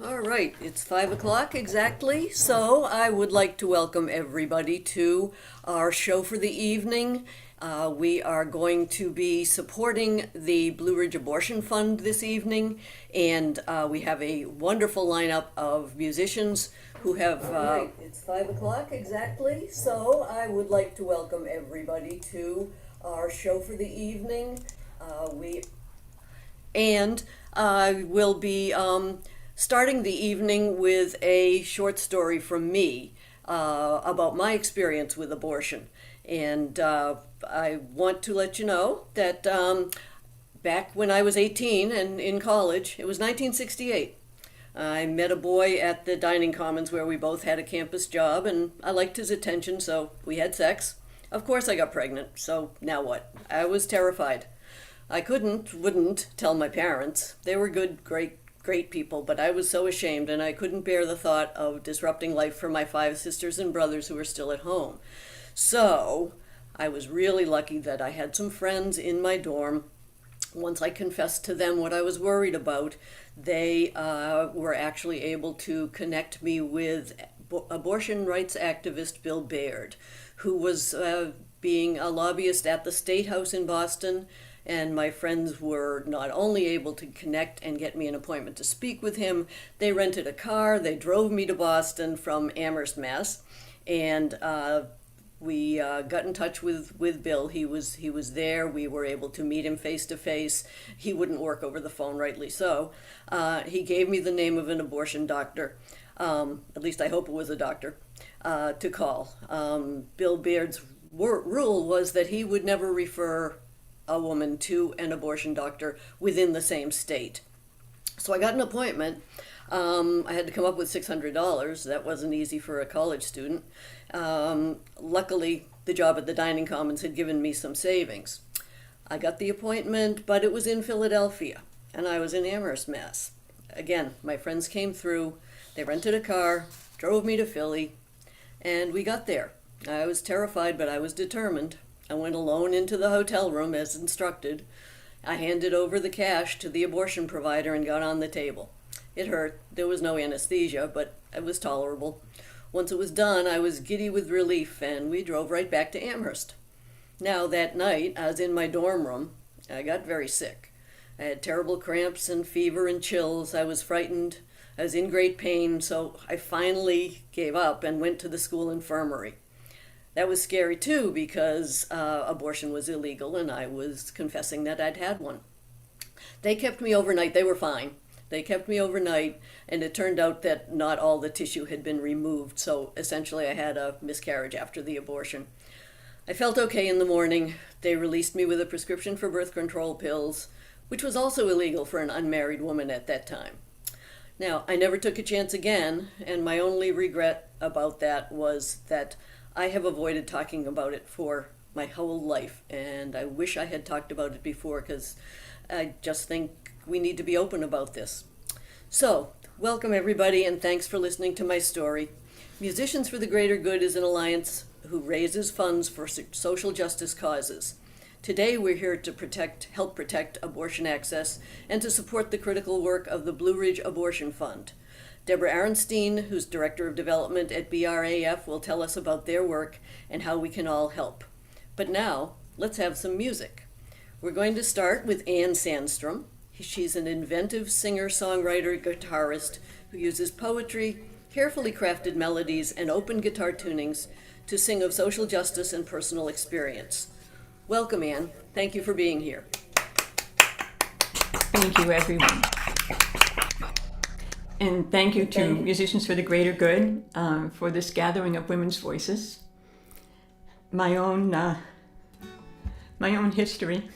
All right, it's 5 o'clock exactly, so I would like to welcome everybody to our show for the evening. We are going to be supporting the Blue Ridge Abortion Fund this evening, and we have a wonderful lineup of musicians who have. All right, it's 5 o'clock exactly, so I would like to welcome everybody to our show for the evening. We and will be starting the evening with a short story from me about my experience with abortion. And I want to let you know that back when I was 18 and in college, it was 1968. I met a boy at the dining commons where we both had a campus job, and I liked his attention, so we had sex. Of course, I got pregnant, so now what? I was terrified. I wouldn't tell my parents. They were good, great people, but I was so ashamed, and I couldn't bear the thought of disrupting life for my 5 sisters and brothers who were still at home. So I was really lucky that I had some friends in my dorm. Once I confessed to them what I was worried about, they were actually able to connect me with abortion rights activist Bill Baird, who was being a lobbyist at the State House in Boston. And my friends were not only able to connect and get me an appointment to speak with him, they rented a car, they drove me to Boston from Amherst, Mass. And we got in touch with Bill. He was there. We were able to meet him face to face. He wouldn't work over the phone, rightly so. He gave me the name of an abortion doctor. At least I hope it was a doctor to call. Bill Baird's rule was that he would never refer a woman to an abortion doctor within the same state. So I got an appointment. I had to come up with $600. That wasn't easy for a college student. Luckily, the job at the dining commons had given me some savings. I got the appointment, but it was in Philadelphia, and I was in Amherst, Mass. Again, my friends came through. They rented a car, drove me to Philly, and we got there. I was terrified, but I was determined. I went alone into the hotel room as instructed. I handed over the cash to the abortion provider and got on the table. It hurt. There was no anesthesia, but it was tolerable. Once it was done, I was giddy with relief, and we drove right back to Amherst. Now, that night, I was in my dorm room. I got very sick. I had terrible cramps and fever and chills. I was frightened. I was in great pain, so I finally gave up and went to the school infirmary. That was scary too because abortion was illegal and I was confessing that I'd had one. They kept me overnight. They were fine. They kept me overnight, and it turned out that not all the tissue had been removed, so essentially I had a miscarriage after the abortion. I felt okay in the morning. They released me with a prescription for birth control pills, which was also illegal for an unmarried woman at that time. Now, I never took a chance again, and my only regret about that was that I have avoided talking about it for my whole life, and I wish I had talked about it before because I just think we need to be open about this. So, welcome everybody, and thanks for listening to my story. Musicians for the Greater Good is an alliance who raises funds for social justice causes. Today we're here to help protect abortion access and to support the critical work of the Blue Ridge Abortion Fund. Deborah Aronstein, who's Director of Development at BRAF, will tell us about their work and how we can all help. But now, let's have some music. We're going to start with Anne Sandstrom. She's an inventive singer-songwriter, guitarist who uses poetry, carefully crafted melodies, and open guitar tunings to sing of social justice and personal experience. Welcome, Anne. Thank you for being here. Thank you, everyone. And thank you to Musicians for the Greater Good for this gathering of women's voices. My own history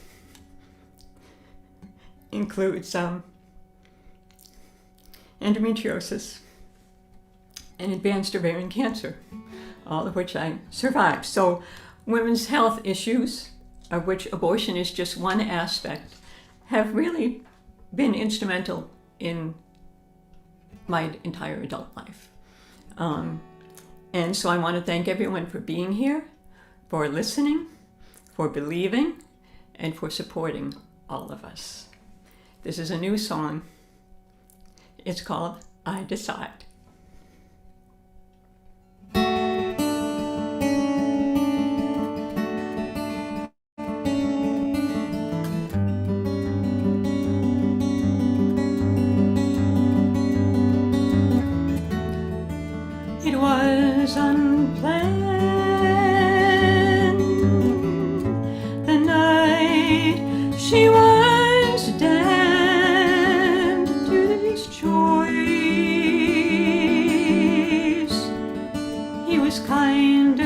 includes endometriosis and advanced ovarian cancer, all of which I survived. So women's health issues, of which abortion is just one aspect, have really been instrumental in my entire adult life. And so I want to thank everyone for being here, for listening, for believing, and for supporting all of us. This is a new song. It's called I decide. It was unplanned the night she was damned to these joys. He was kinder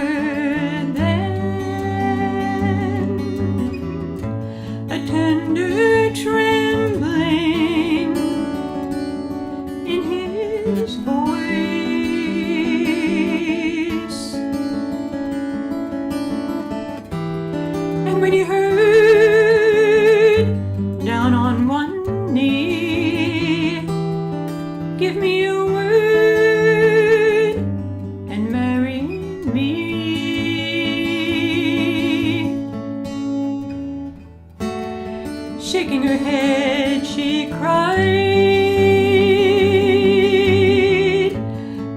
than a tender trembling in his voice. When he heard down on one knee, give me a word and marry me. Shaking her head, she cried,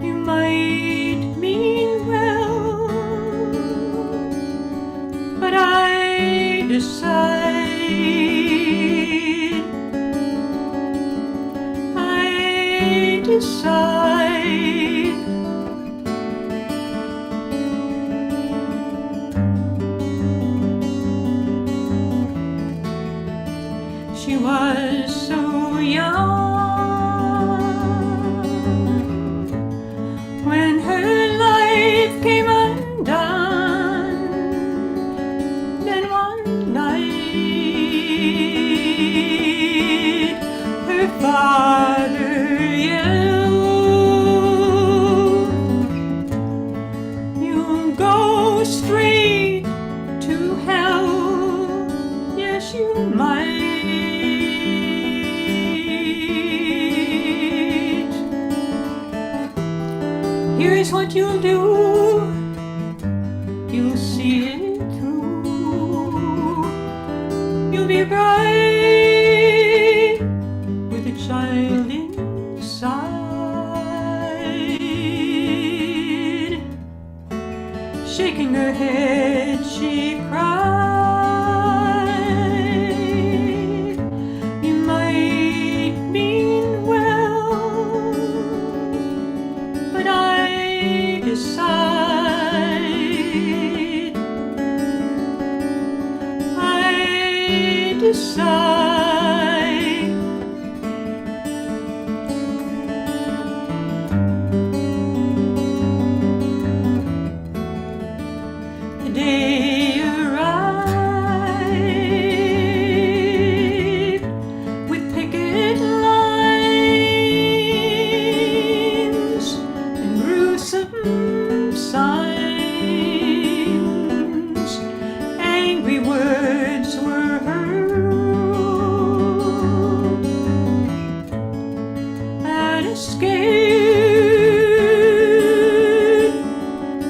you might mean well, but I decide. She was so young when her life came undone. Then one night her father yelled, you'll go straight to hell. Yes, you might. Here's what you'll do, you'll see it through. You'll be a bride with a child inside. Shaking her head, she cried, you might mean well, but I decide. I decide. The day arrived with picket lines and gruesome signs. Angry words were hurled at a scared,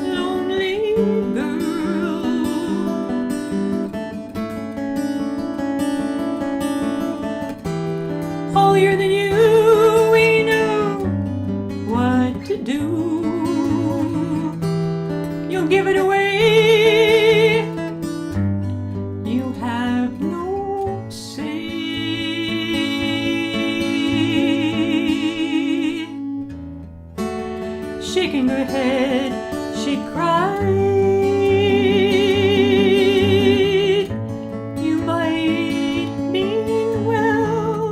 lonely girl. Holier than you, we knew what to do. You'll give it away, you have no say. Shaking her head, she cried, you might mean well,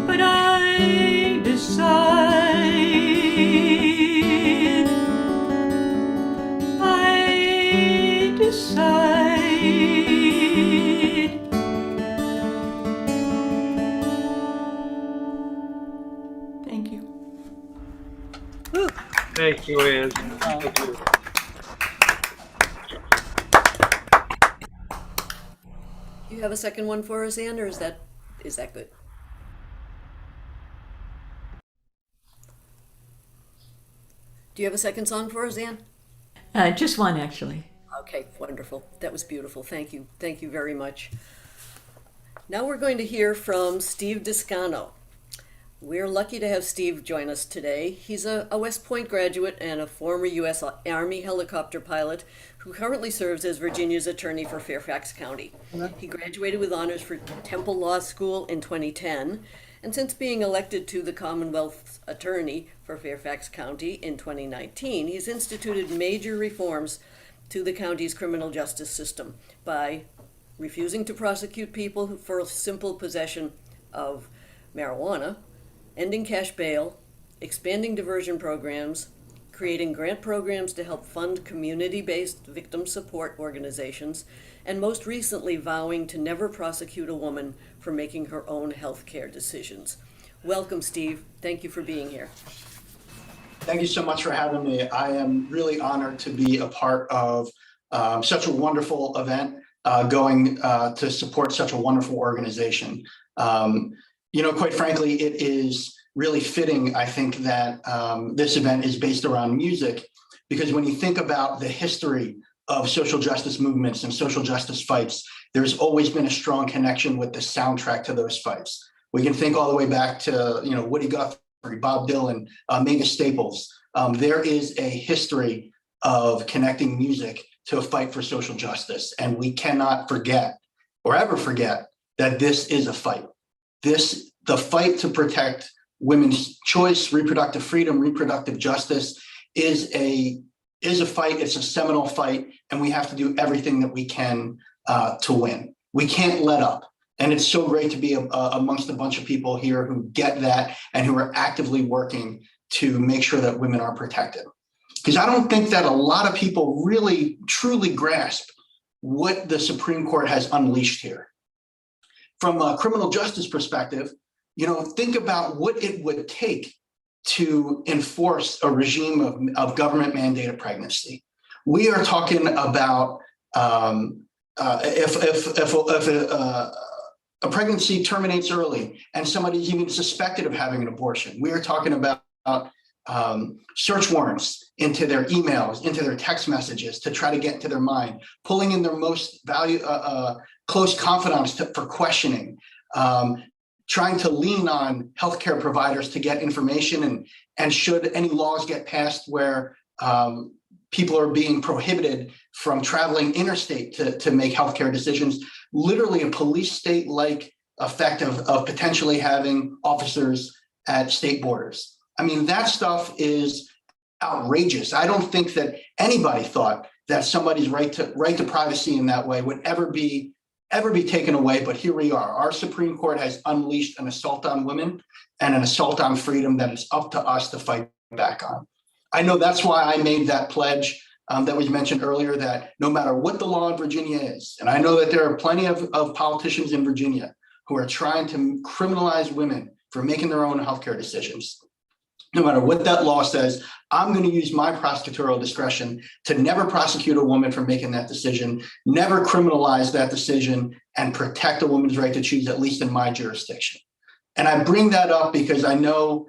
but I decide. I decide. Thank you. Thank you, Ann. Thank you. Do you have a second one for us, Ann, or is that good? Do you have a second song for us, Ann? Just one, actually. Okay, wonderful. That was beautiful. Thank you. Thank you very much. Now we're going to hear from Steve Descano. We're lucky to have Steve join us today. He's a West Point graduate and a former U.S. Army helicopter pilot who currently serves as Virginia's attorney for Fairfax County. He graduated with honors from Temple Law School in 2010, and since being elected to the Commonwealth's attorney for Fairfax County in 2019, he's instituted major reforms to the county's criminal justice system by refusing to prosecute people for simple possession of marijuana, ending cash bail, expanding diversion programs, creating grant programs to help fund community-based victim support organizations, and most recently vowing to never prosecute a woman for making her own health care decisions. Welcome, Steve. Thank you for being here. Thank you so much for having me. I am really honored to be a part of such a wonderful event, going to support such a wonderful organization. Quite frankly, it is really fitting, I think, that this event is based around music, because when you think about the history of social justice movements and social justice fights, there's always been a strong connection with the soundtrack to those fights. We can think all the way back to, Woody Guthrie, Bob Dylan, Mavis Staples. There is a history of connecting music to a fight for social justice, and we cannot forget or ever forget that this is a fight. The fight to protect women's choice, reproductive freedom, reproductive justice is a fight. It's a seminal fight, and we have to do everything that we can to win. We can't let up. And it's so great to be amongst a bunch of people here who get that and who are actively working to make sure that women are protected. Because I don't think that a lot of people really truly grasp what the Supreme Court has unleashed here. From a criminal justice perspective, think about what it would take to enforce a regime of government mandated pregnancy. We are talking about if a pregnancy terminates early and somebody's even suspected of having an abortion. We are talking about search warrants into their emails, into their text messages to try to get into their mind, pulling in their most close confidants for questioning, trying to lean on healthcare providers to get information, and should any laws get passed where people are being prohibited from traveling interstate to make healthcare decisions, literally a police state-like effect of potentially having officers at state borders. I mean, that stuff is outrageous. I don't think that anybody thought that somebody's right to privacy in that way would ever be taken away, but here we are. Our Supreme Court has unleashed an assault on women and an assault on freedom that is up to us to fight back on. I know that's why I made that pledge that was mentioned earlier, that no matter what the law in Virginia is, and I know that there are plenty of politicians in Virginia who are trying to criminalize women for making their own healthcare decisions. No matter what that law says, I'm going to use my prosecutorial discretion to never prosecute a woman for making that decision, never criminalize that decision, and protect a woman's right to choose, at least in my jurisdiction. And I bring that up because I know,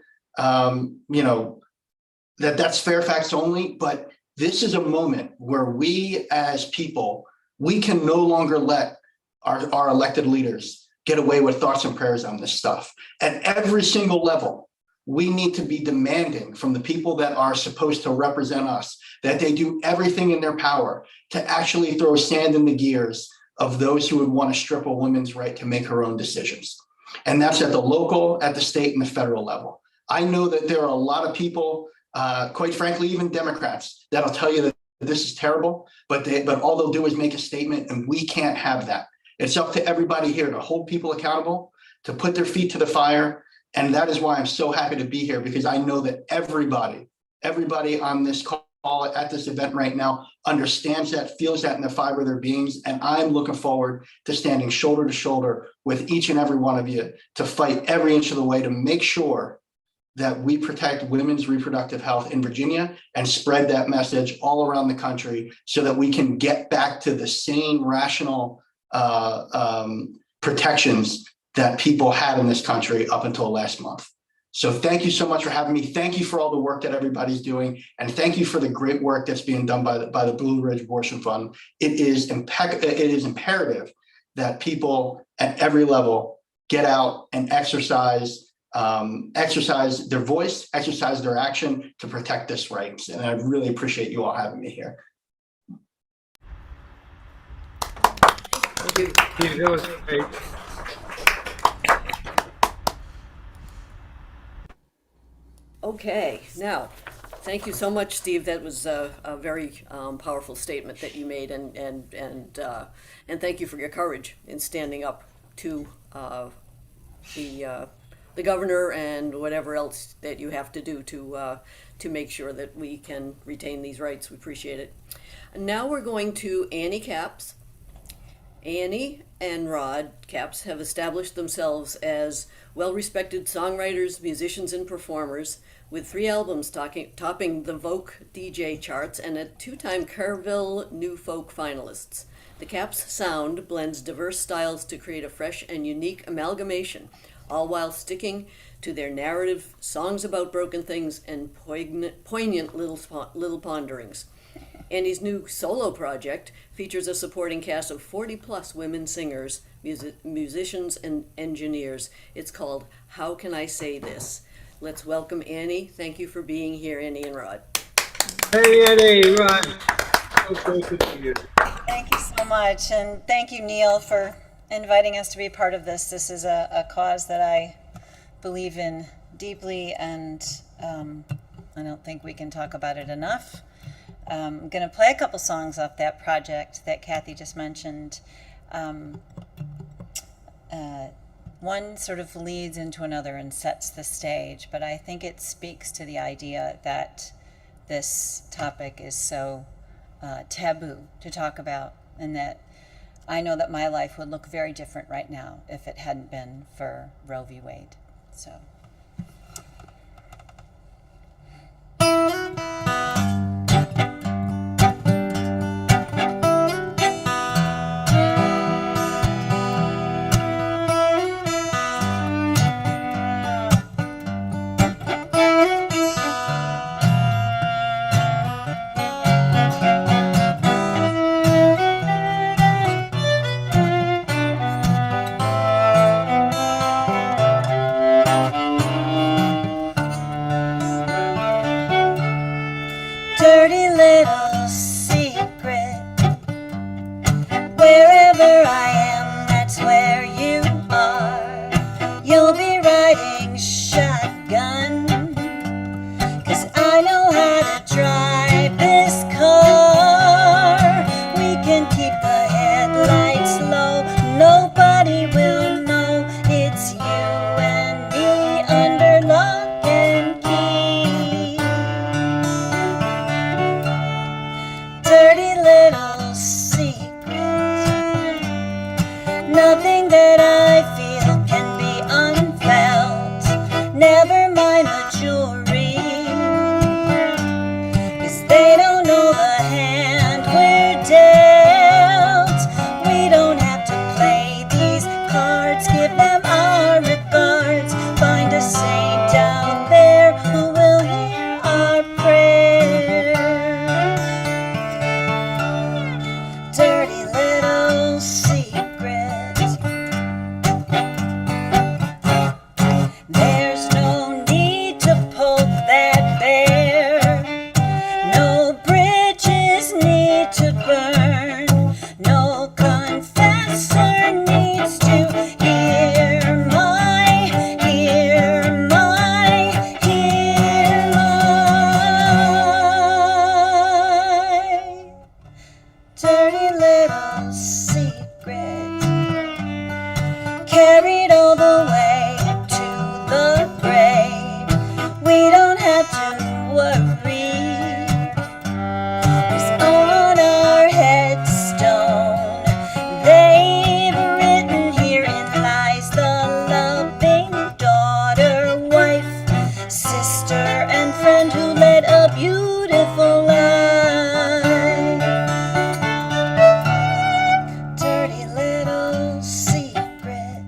that's Fairfax only, but this is a moment where we as people, we can no longer let our elected leaders get away with thoughts and prayers on this stuff. At every single level, we need to be demanding from the people that are supposed to represent us that they do everything in their power to actually throw sand in the gears of those who would want to strip a woman's right to make her own decisions. And that's at the local, at the state, and the federal level. I know that there are a lot of people, quite frankly, even Democrats, that'll tell you that this is terrible, but all they'll do is make a statement, and we can't have that. It's up to everybody here to hold people accountable, to put their feet to the fire. And that is why I'm so happy to be here, because I know that everybody on this call at this event right now understands that, feels that in the fiber of their beings. And I'm looking forward to standing shoulder to shoulder with each and every one of you to fight every inch of the way to make sure that we protect women's reproductive health in Virginia and spread that message all around the country so that we can get back to the same rational protections that people had in this country up until last month. So thank you so much for having me. Thank you for all the work that everybody's doing. And thank you for the great work that's being done by the Blue Ridge Abortion Fund. It is imperative that people at every level get out and exercise exercise their voice, exercise their action to protect this right. And I really appreciate you all having me here. Steve, that was great. Okay, now, thank you so much, Steve. That was a very powerful statement that you made, and thank you for your courage in standing up to the governor and whatever else that you have to do to make sure that we can retain these rights. We appreciate it. And now we're going to Annie Capps. Annie and Rod Capps have established themselves as well-respected songwriters, musicians, and performers, with 3 albums topping the Vogue DJ charts and a 2-time Carville New Folk finalists. The Capps sound blends diverse styles to create a fresh and unique amalgamation, all while sticking to their narrative, songs about broken things, and poignant little ponderings. Annie's new solo project features a supporting cast of 40-plus women singers, musicians, and engineers. It's called How Can I Say This? Let's welcome Annie. Thank you for being here, Annie and Rod. Hey, Eddie, Ron. So great to see you. Thank you so much, and thank you, Neil, for inviting us to be a part of this. This is a cause that I believe in deeply, and I don't think we can talk about it enough. I'm going to play a couple songs off that project that Kathy just mentioned. One sort of leads into another and sets the stage, but I think it speaks to the idea that this topic is so taboo to talk about, and that I know that my life would look very different right now if it hadn't been for Roe v. Wade. So. Dirty little secret. Wherever I am, that's where you are. You'll be riding shotgun, 'cause I know how to drive this car. We can keep the headlights low. Nobody will know it's you and me under lock and key. Dirty little secret. Nothing that I feel can be unfelt. Never mind the jewelry, 'cause they don't know the hand we're dealt. We don't have to play these cards. Give them our regards. Find a saint out there who will hear our prayers. Dirty little secret. There's no need to poke that bear. No bridges need to burn. No confessor needs to hear my dirty little secret. Carried all the way to the grave. We don't have to worry, 'cause on our headstone they've written, herein lies the loving daughter, wife, sister, and friend who led a beautiful life. Dirty little secret.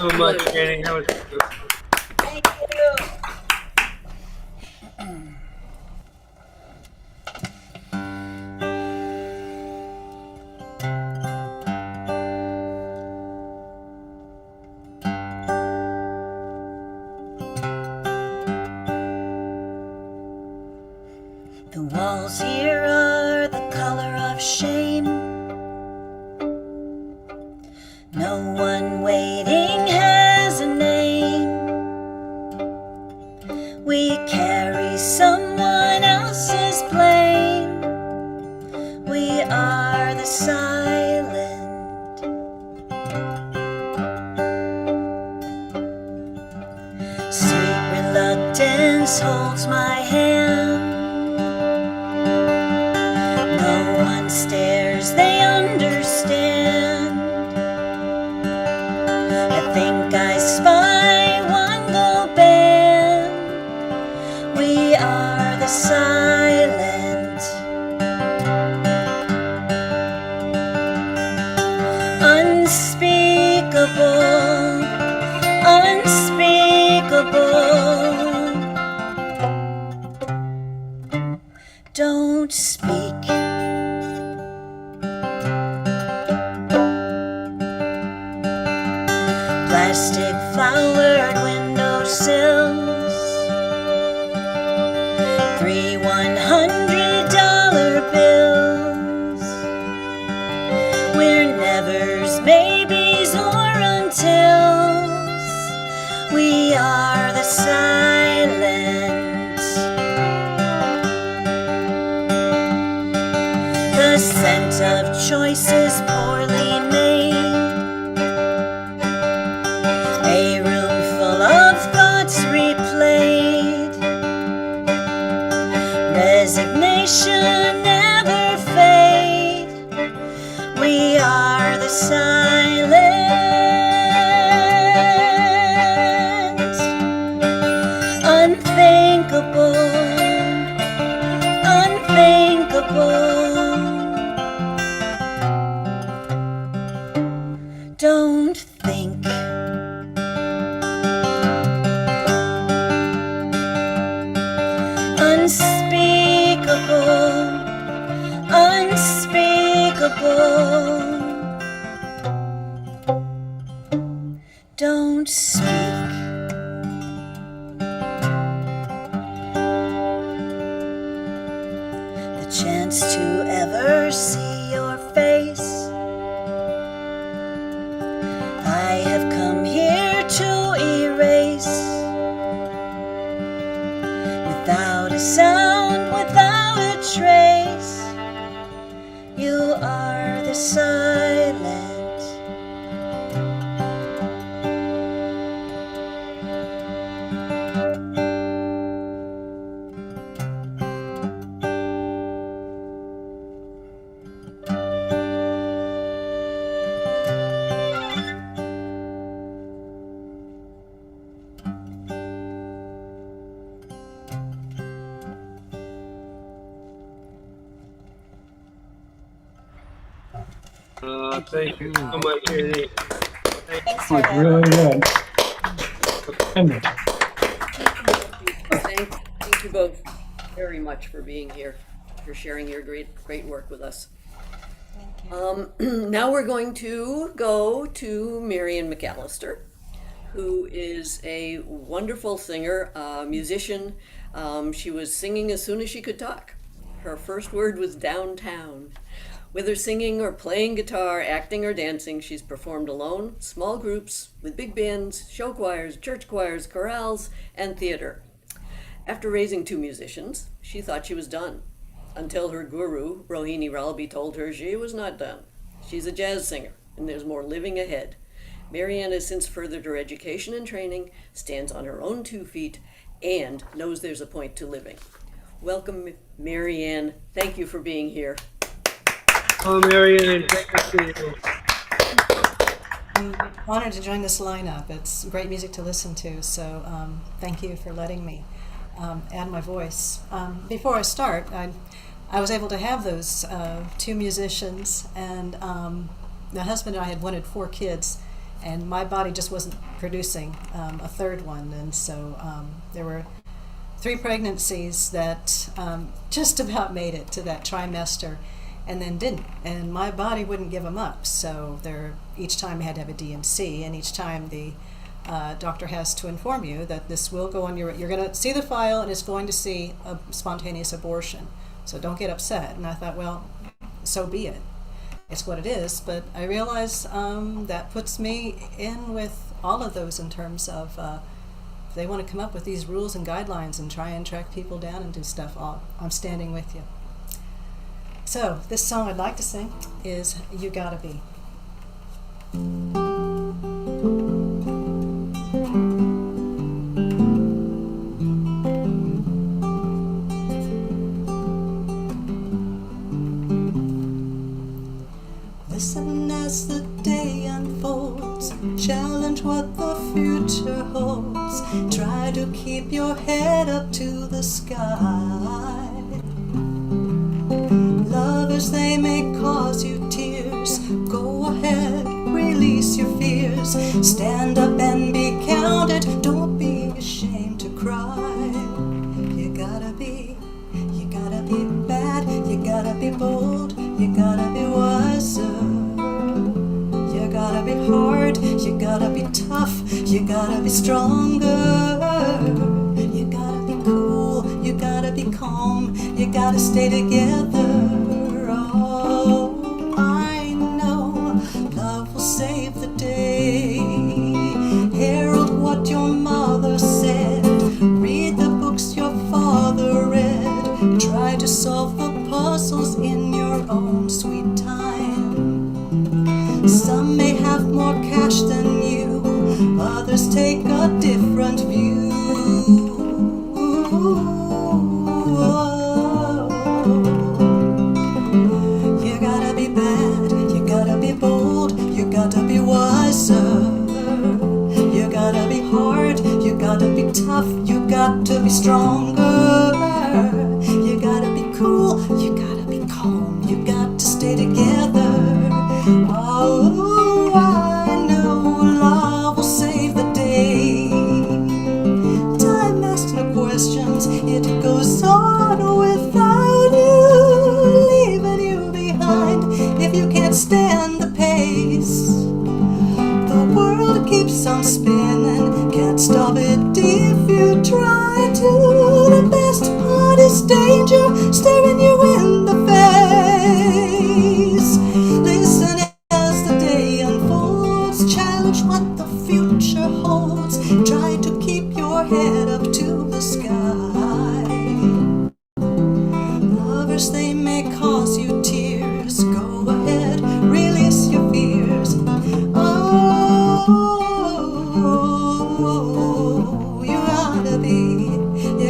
so much, Annie. That was beautiful. Thank you. The walls here are the color of shame. No one waiting has a name. We carry someone else's blame. We are the silent. Sweet reluctance holds my hand. No one stares, they understand. I think I spy one go band. We are the silent. Unspeakable, unspeakable. Don't speak. Plastic flowered windowsills, 3 $100 bills. We're nevers, maybes, or untils. We are the silent. The scent of choices poorly made. A room full of thoughts replayed. Resignation never fade. We are the silent. Unthinkable, unthinkable. Don't think. Unspeakable, unspeakable. Don't speak. The chance to ever see your face. I have come here to erase. Without a sound, without a trace, you are the silent. Thank you so much, Annie. Thanks for that. Really good. Thank you both very much for being here, for sharing your great work with us. Now we're going to go to Marian McAllister, who is a wonderful singer, musician. She was singing as soon as she could talk. Her first word was downtown. Whether singing or playing guitar, acting or dancing, she's performed alone, small groups, with big bands, show choirs, church choirs, chorales, and theater. After raising 2 musicians, she thought she was done, until her guru, Rohini Ralbi, told her she was not done. She's a jazz singer, and there's more living ahead. Marianne has since furthered her education and training, stands on her own 2 feet, and knows there's a point to living. Welcome, Marianne. Thank you for being here. Oh, Marianne, thank you. I'm honored to join this lineup. It's great music to listen to, so thank you for letting me add my voice. Before I start, I was able to have those 2 musicians, and my husband and I had wanted 4 kids, and my body just wasn't producing a third one, and so there were 3 pregnancies that just about made it to that trimester and then didn't, and my body wouldn't give them up. So each time I had to have a D&C, and each time the doctor has to inform you that this will go on you're going to see the file and it's going to see a spontaneous abortion, so don't get upset. And I thought, well, so be it, it's what it is. But I realize that puts me in with all of those in terms of if they want to come up with these rules and guidelines and try and track people down and do stuff, I'm standing with you. So this song I'd like to sing is You Gotta Be. Listen as the day unfolds, challenge what the future holds, try to keep your head up to the sky. Lovers, they may cause you tears, go ahead, release your fears, stand up and be counted, don't be ashamed to cry. You gotta be bad, you gotta be bold, you gotta be wiser. You gotta be hard, you gotta be tough, you gotta be stronger. You gotta be cool, you gotta be calm, you gotta stay together. Oh, I know love will save the day. Herald what your mother said, read the books your father read, try to solve the puzzles in your own sweet time. Some may have more cash than you, others take a different view. You gotta be bad, you gotta be bold, you gotta be wiser. You gotta be hard, you gotta be tough, you got to be stronger. You gotta be cool, you gotta be calm, you got to stay together. Oh, I know love will save the day. Time asks no questions, it goes on without you, leaving you behind if you can't stand the pace. The world keeps on spinning, can't stop it if you try to. The best part is danger staring you in the face. Listen as the day unfolds, challenge what the future holds, try to keep your head up to the sky. Lovers, they may cause you tears, go ahead, release your fears. Oh, you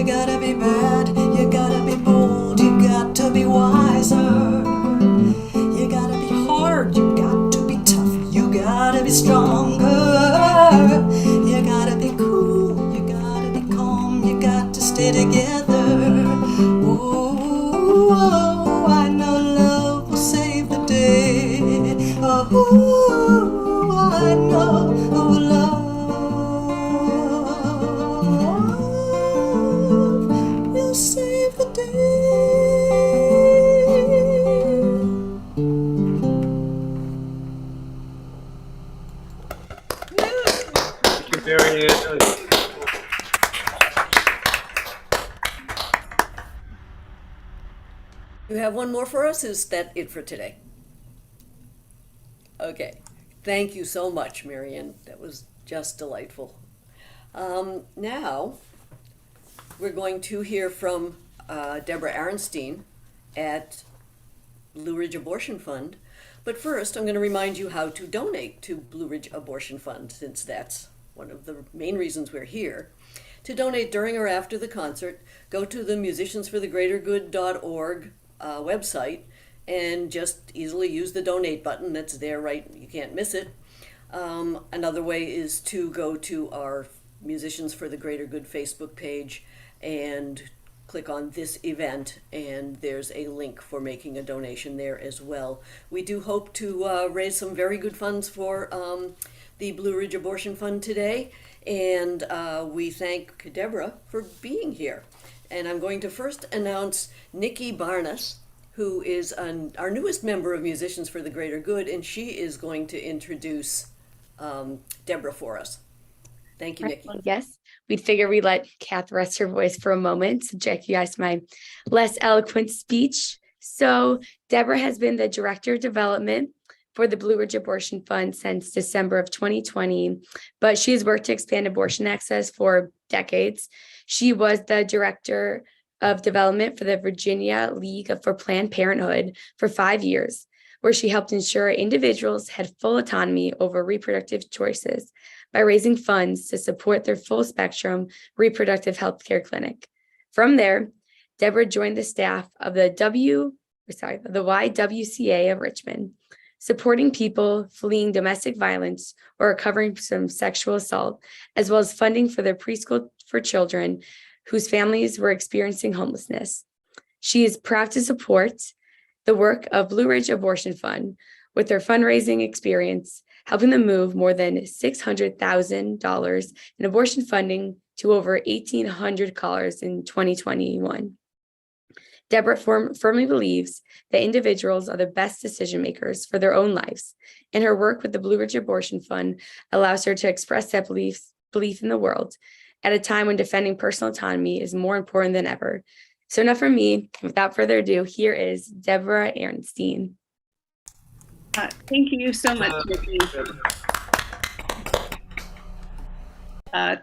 gotta be bad, you gotta be bold, you got to be wiser. You gotta be hard, you got to be tough, you gotta be stronger. You gotta be cool, you gotta be calm, you got to stay together. Oh, I know love will save the day. Oh, I know love will save the day. Thank you, Marianne. You have one more for us? Is that it for today? Okay. Thank you so much, Marianne. That was just delightful. Now, we're going to hear from Deborah Aronstein at Blue Ridge Abortion Fund. But first, I'm going to remind you how to donate to Blue Ridge Abortion Fund, since that's one of the main reasons we're here. To donate during or after the concert, go to the musiciansforthegreatergood.org website and just easily use the donate button that's there, right? You can't miss it. Another way is to go to our Musicians for the Greater Good Facebook page and click on this event, and there's a link for making a donation there as well. We do hope to raise some very good funds for the Blue Ridge Abortion Fund today, and we thank Deborah for being here. And I'm going to first announce Nikki Barnes, who is our newest member of Musicians for the Greater Good, and she is going to introduce Deborah for us. Thank you, Nikki. Well, yes, we'd figure we'd let Kath rest her voice for a moment, subject you guys to my less eloquent speech. So Deborah has been the Director of Development for the Blue Ridge Abortion Fund since December of 2020, but she's worked to expand abortion access for decades. She was the Director of Development for the Virginia League for Planned Parenthood for 5 years, where she helped ensure individuals had full autonomy over reproductive choices by raising funds to support their full spectrum reproductive health care clinic. From there, Deborah joined the staff of the YWCA of Richmond, supporting people fleeing domestic violence or recovering from sexual assault, as well as funding for their preschool for children whose families were experiencing homelessness. She is proud to support the work of Blue Ridge Abortion Fund with their fundraising experience, helping them move more than $600,000 in abortion funding to over 1,800 callers in 2021. Deborah firmly believes that individuals are the best decision makers for their own lives, and her work with the Blue Ridge Abortion Fund allows her to express that belief in the world at a time when defending personal autonomy is more important than ever. So enough from me. Without further ado, here is Deborah Ehrenstein. Thank you so much, Nikki.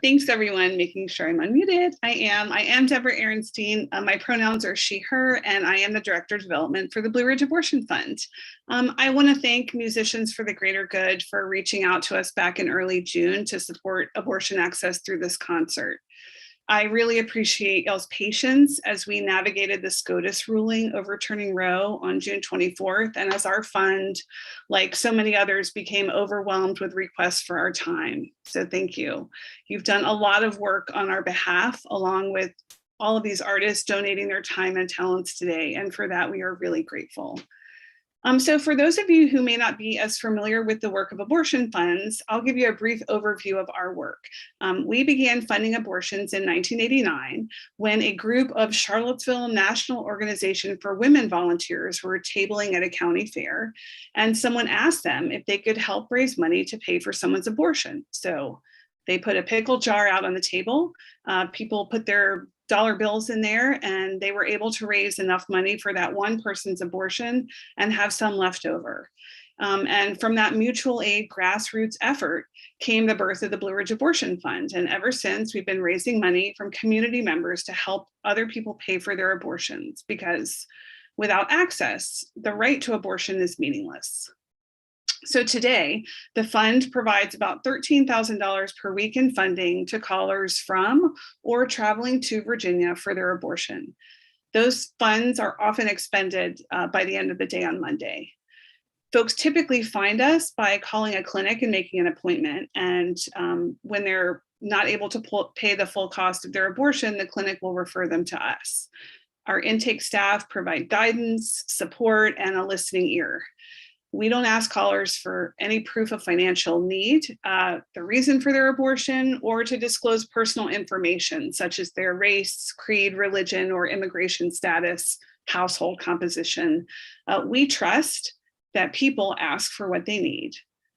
Thanks everyone, making sure I'm unmuted. I am Deborah Ehrenstein. My pronouns are she, her, and I am the Director of Development for the Blue Ridge Abortion Fund. I want to thank Musicians for the Greater Good for reaching out to us back in early June to support abortion access through this concert. I really appreciate y'all's patience as we navigated the SCOTUS ruling overturning Roe on June 24th, and as our fund, like so many others, became overwhelmed with requests for our time. So thank you. You've done a lot of work on our behalf, along with all of these artists donating their time and talents today, and for that we are really grateful. So for those of you who may not be as familiar with the work of abortion funds, I'll give you a brief overview of our work. We began funding abortions in 1989 when a group of Charlottesville National Organization for Women volunteers were tabling at a county fair, and someone asked them if they could help raise money to pay for someone's abortion. So they put a pickle jar out on the table. People put their dollar bills in there, and they were able to raise enough money for that one person's abortion and have some left over. And from that mutual aid grassroots effort came the birth of the Blue Ridge Abortion Fund. And ever since, we've been raising money from community members to help other people pay for their abortions, because without access, the right to abortion is meaningless. So today, the fund provides about $13,000 per week in funding to callers from or traveling to Virginia for their abortion. Those funds are often expended by the end of the day on Monday. Folks typically find us by calling a clinic and making an appointment. And when they're not able to pay the full cost of their abortion, the clinic will refer them to us. Our intake staff provide guidance, support, and a listening ear. We don't ask callers for any proof of financial need, the reason for their abortion, or to disclose personal information such as their race, creed, religion, or immigration status, household composition. We trust that people ask for what they need,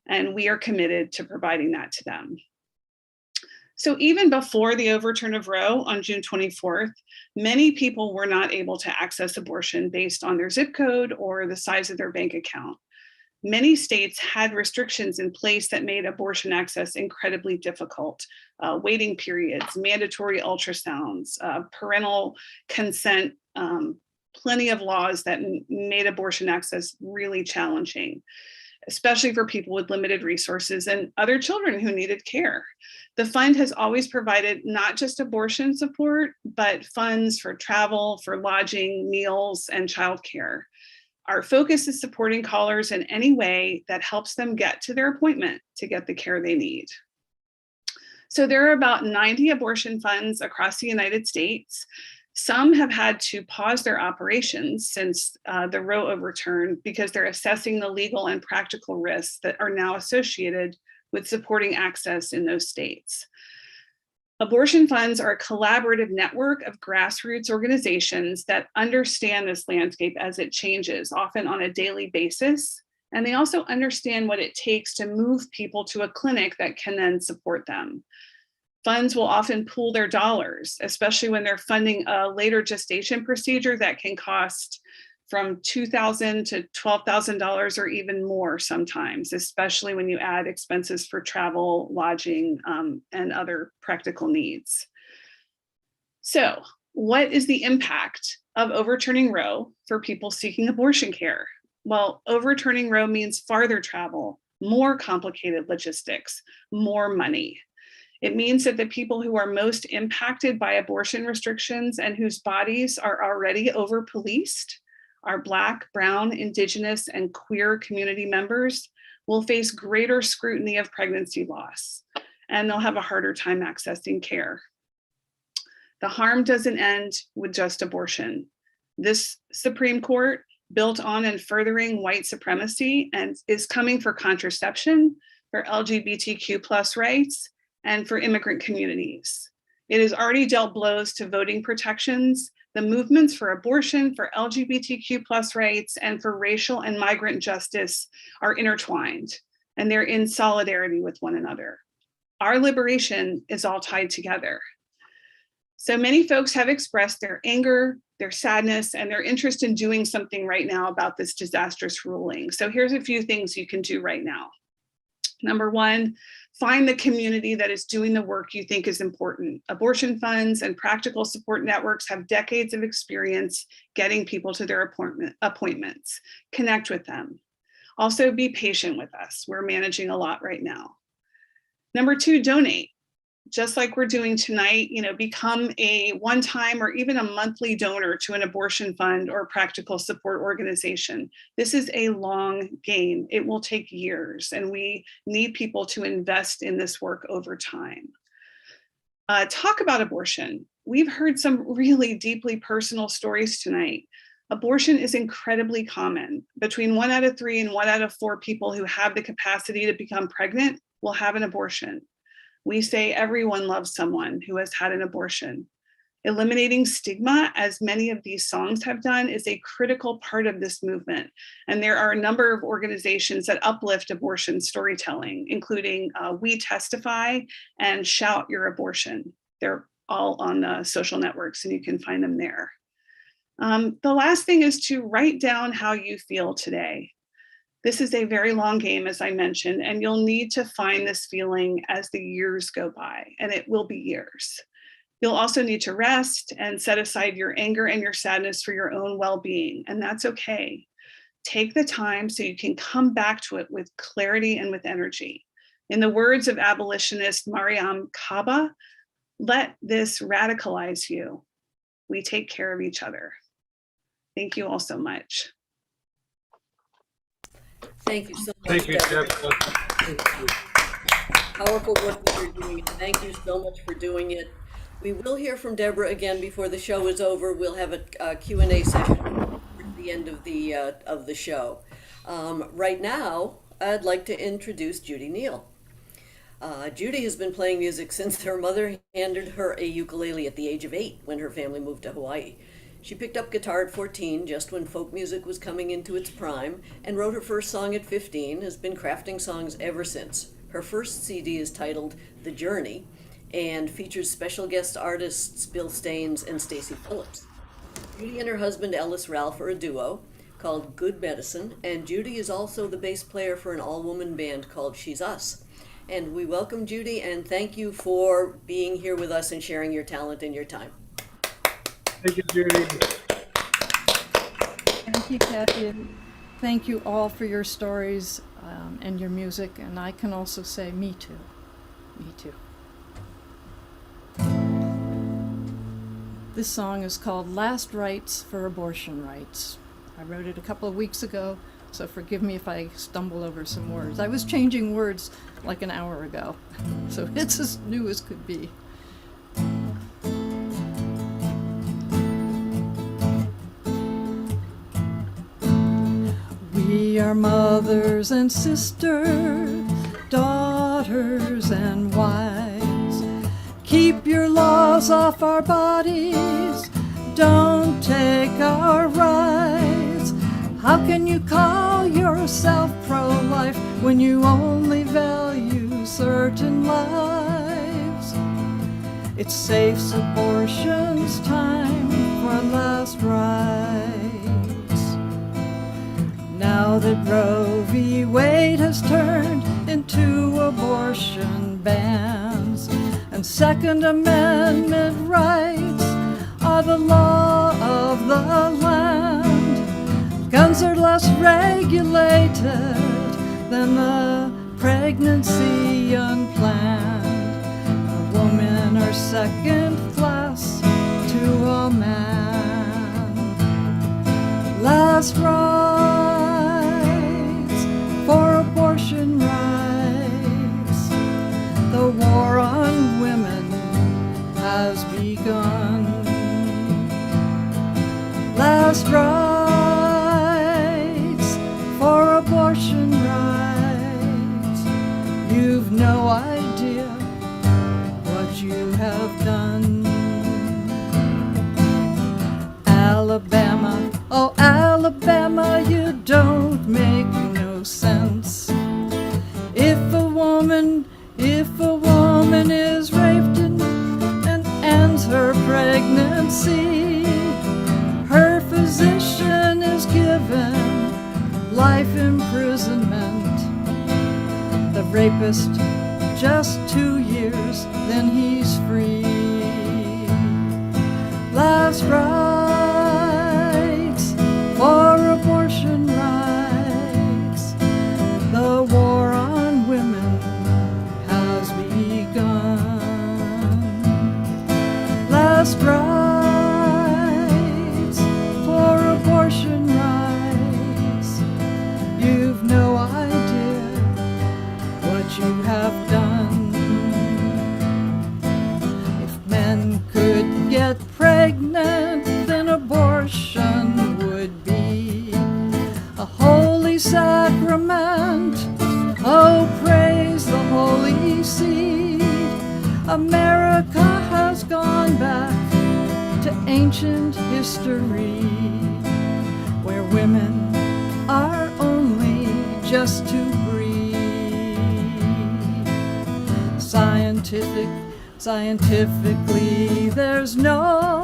and we are committed to providing that to them. So even before the overturn of Roe on June 24th, many people were not able to access abortion based on their zip code or the size of their bank account. Many states had restrictions in place that made abortion access incredibly difficult. Waiting periods, mandatory ultrasounds, parental consent, plenty of laws that made abortion access really challenging, especially for people with limited resources and other children who needed care. The fund has always provided not just abortion support, but funds for travel, for lodging, meals, and childcare. Our focus is supporting callers in any way that helps them get to their appointment to get the care they need. So there are about 90 abortion funds across the United States. Some have had to pause their operations since the Roe overturn because they're assessing the legal and practical risks that are now associated with supporting access in those states. Abortion funds are a collaborative network of grassroots organizations that understand this landscape as it changes, often on a daily basis. And they also understand what it takes to move people to a clinic that can then support them. Funds will often pool their dollars, especially when they're funding a later gestation procedure that can cost from $2,000 to $12,000 or even more sometimes, especially when you add expenses for travel, lodging, and other practical needs. So, what is the impact of overturning Roe for people seeking abortion care? Well, overturning Roe means farther travel, more complicated logistics, more money. It means that the people who are most impacted by abortion restrictions and whose bodies are already over-policed, our Black, Brown, Indigenous, and queer community members, will face greater scrutiny of pregnancy loss, and they'll have a harder time accessing care. The harm doesn't end with just abortion. This Supreme Court, built on and furthering white supremacy, and is coming for contraception, for LGBTQ+ rights, and for immigrant communities. It has already dealt blows to voting protections, the movements for abortion, for LGBTQ+ rights, and for racial and migrant justice are intertwined, and they're in solidarity with one another. Our liberation is all tied together. So many folks have expressed their anger, their sadness, and their interest in doing something right now about this disastrous ruling. So here's a few things you can do right now. Number one, find the community that is doing the work you think is important. Abortion funds and practical support networks have decades of experience getting people to their appointments. Connect with them. Also, be patient with us. We're managing a lot right now. Number two, donate. Just like we're doing tonight, become a one-time or even a monthly donor to an abortion fund or practical support organization. This is a long game. It will take years, and we need people to invest in this work over time. Talk about abortion. We've heard some really deeply personal stories tonight. Abortion is incredibly common. Between 1 out of 3 and 1 out of 4 people who have the capacity to become pregnant will have an abortion. We say everyone loves someone who has had an abortion. Eliminating stigma, as many of these songs have done, is a critical part of this movement. And there are a number of organizations that uplift abortion storytelling, including We Testify and Shout Your Abortion. They're all on the social networks, and you can find them there. The last thing is to write down how you feel today. This is a very long game, as I mentioned, and you'll need to find this feeling as the years go by, and it will be years. You'll also need to rest and set aside your anger and your sadness for your own well-being, and that's okay. Take the time so you can come back to it with clarity and with energy. In the words of abolitionist Mariam Kaba, let this radicalize you. We take care of each other. Thank you all so much. Thank you so much. Thank you, Deborah. Deborah. Powerful work that you're doing. Thank you so much for doing it. We will hear from Deborah again before the show is over. We'll have a Q&A session at the end of the show. Right now, I'd like to introduce Judy Neal. Judy has been playing music since her mother handed her a ukulele at the age of 8 when her family moved to Hawaii. She picked up guitar at 14, just when folk music was coming into its prime, and wrote her first song at 15, has been crafting songs ever since. Her first CD is titled The Journey, and features special guest artists Bill Staines and Stacey Phillips. Judy and her husband Ellis Ralph are a duo called Good Medicine, and Judy is also the bass player for an all-woman band called She's Us. And we welcome Judy, and thank you for being here with us and sharing your talent and your time. Thank you, Judy. Thank you, Kathy. And thank you all for your stories and your music. And I can also say, me too. Me too. This song is called Last Rites for Abortion Rights. I wrote it a couple of weeks ago, so forgive me if I stumble over some words. I was changing words like an hour ago, so it's as new as could be. our mothers and sisters, daughters and wives. Keep your laws off our bodies, don't take our rights. How can you call yourself pro-life when you only value certain lives? It safes abortion's time for last rites. Now that Roe v. Wade has turned into abortion bans, and Second Amendment rights are the law of the land, guns are less regulated than the pregnancy unplanned. A woman or second class to a man. Last rights for abortion rights. The war on women has begun. Last rights for abortion rights. You've no idea what you have done. Alabama, oh Alabama, you don't make no sense. If a woman is raped and ends her pregnancy, her physician is given life imprisonment. The rapist just 2 years, then he's free. Last rights for abortion rights. The war on women has begun. Last rights for abortion rights. You've no idea what you have done. If men could get pregnant, then abortion would be a holy sacrament. Oh, praise the Holy Seed. America has gone back to ancient history, where women are only just to breed. Scientifically, there's no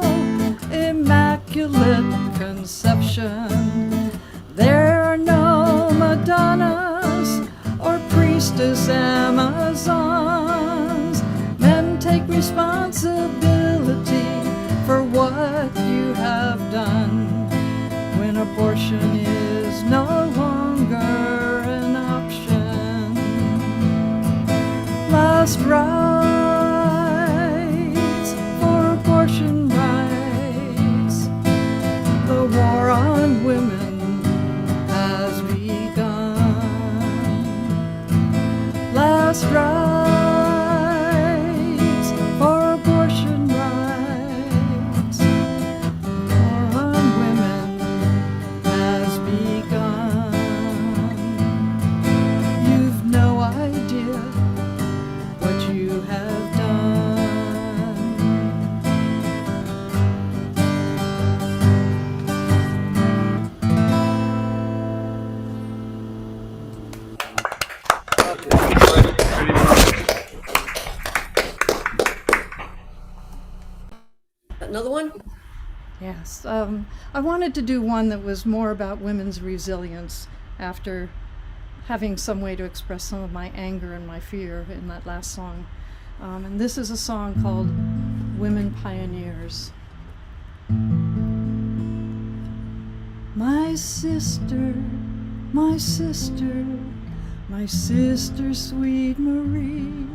immaculate conception. There are no Madonnas or priestess Amazons. Men take responsibility for what you have done when abortion is no longer an option. Last rights for abortion rights. The war on women has begun. Last rights for abortion rights. The war on women has begun. You've no idea what you have done. Another one? Yes, I wanted to do one that was more about women's resilience after having some way to express some of my anger and my fear in that last song. And this is a song called Women Pioneers. My sister, my sister, my sister, sweet Marie,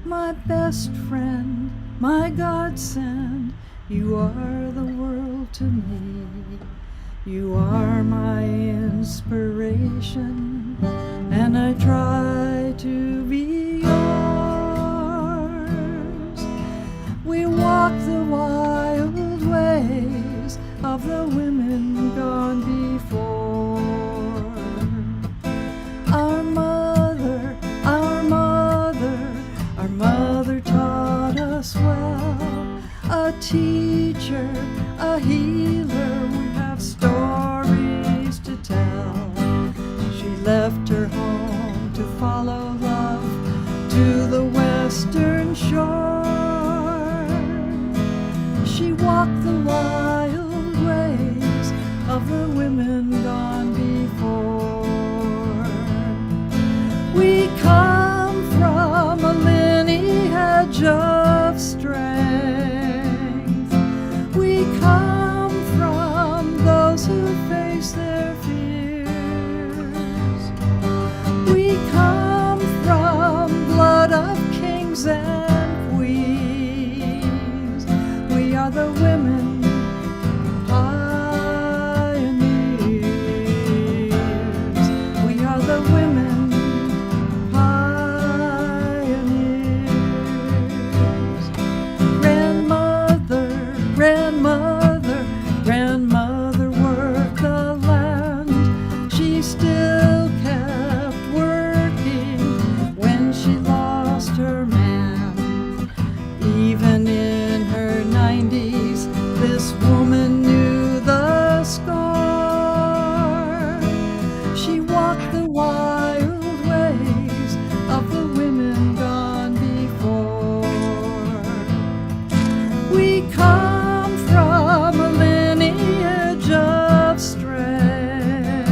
my best friend, my godsend, you are the world to me. You are my inspiration, and I try to be yours. We walk the wild ways of the women gone before. western shore. She walked the wild ways of the women gone before. We come from a lineage of strength. We come from those who face their fears. We come from blood of kings and queens. We are the women pioneers. We are the women pioneers. Grandmother, grandmother, grandmother worked the land. She still kept working when she lost her man. Even in her 90s, this woman knew the score. She walked the wild ways of the women gone before. We come from a lineage of strength.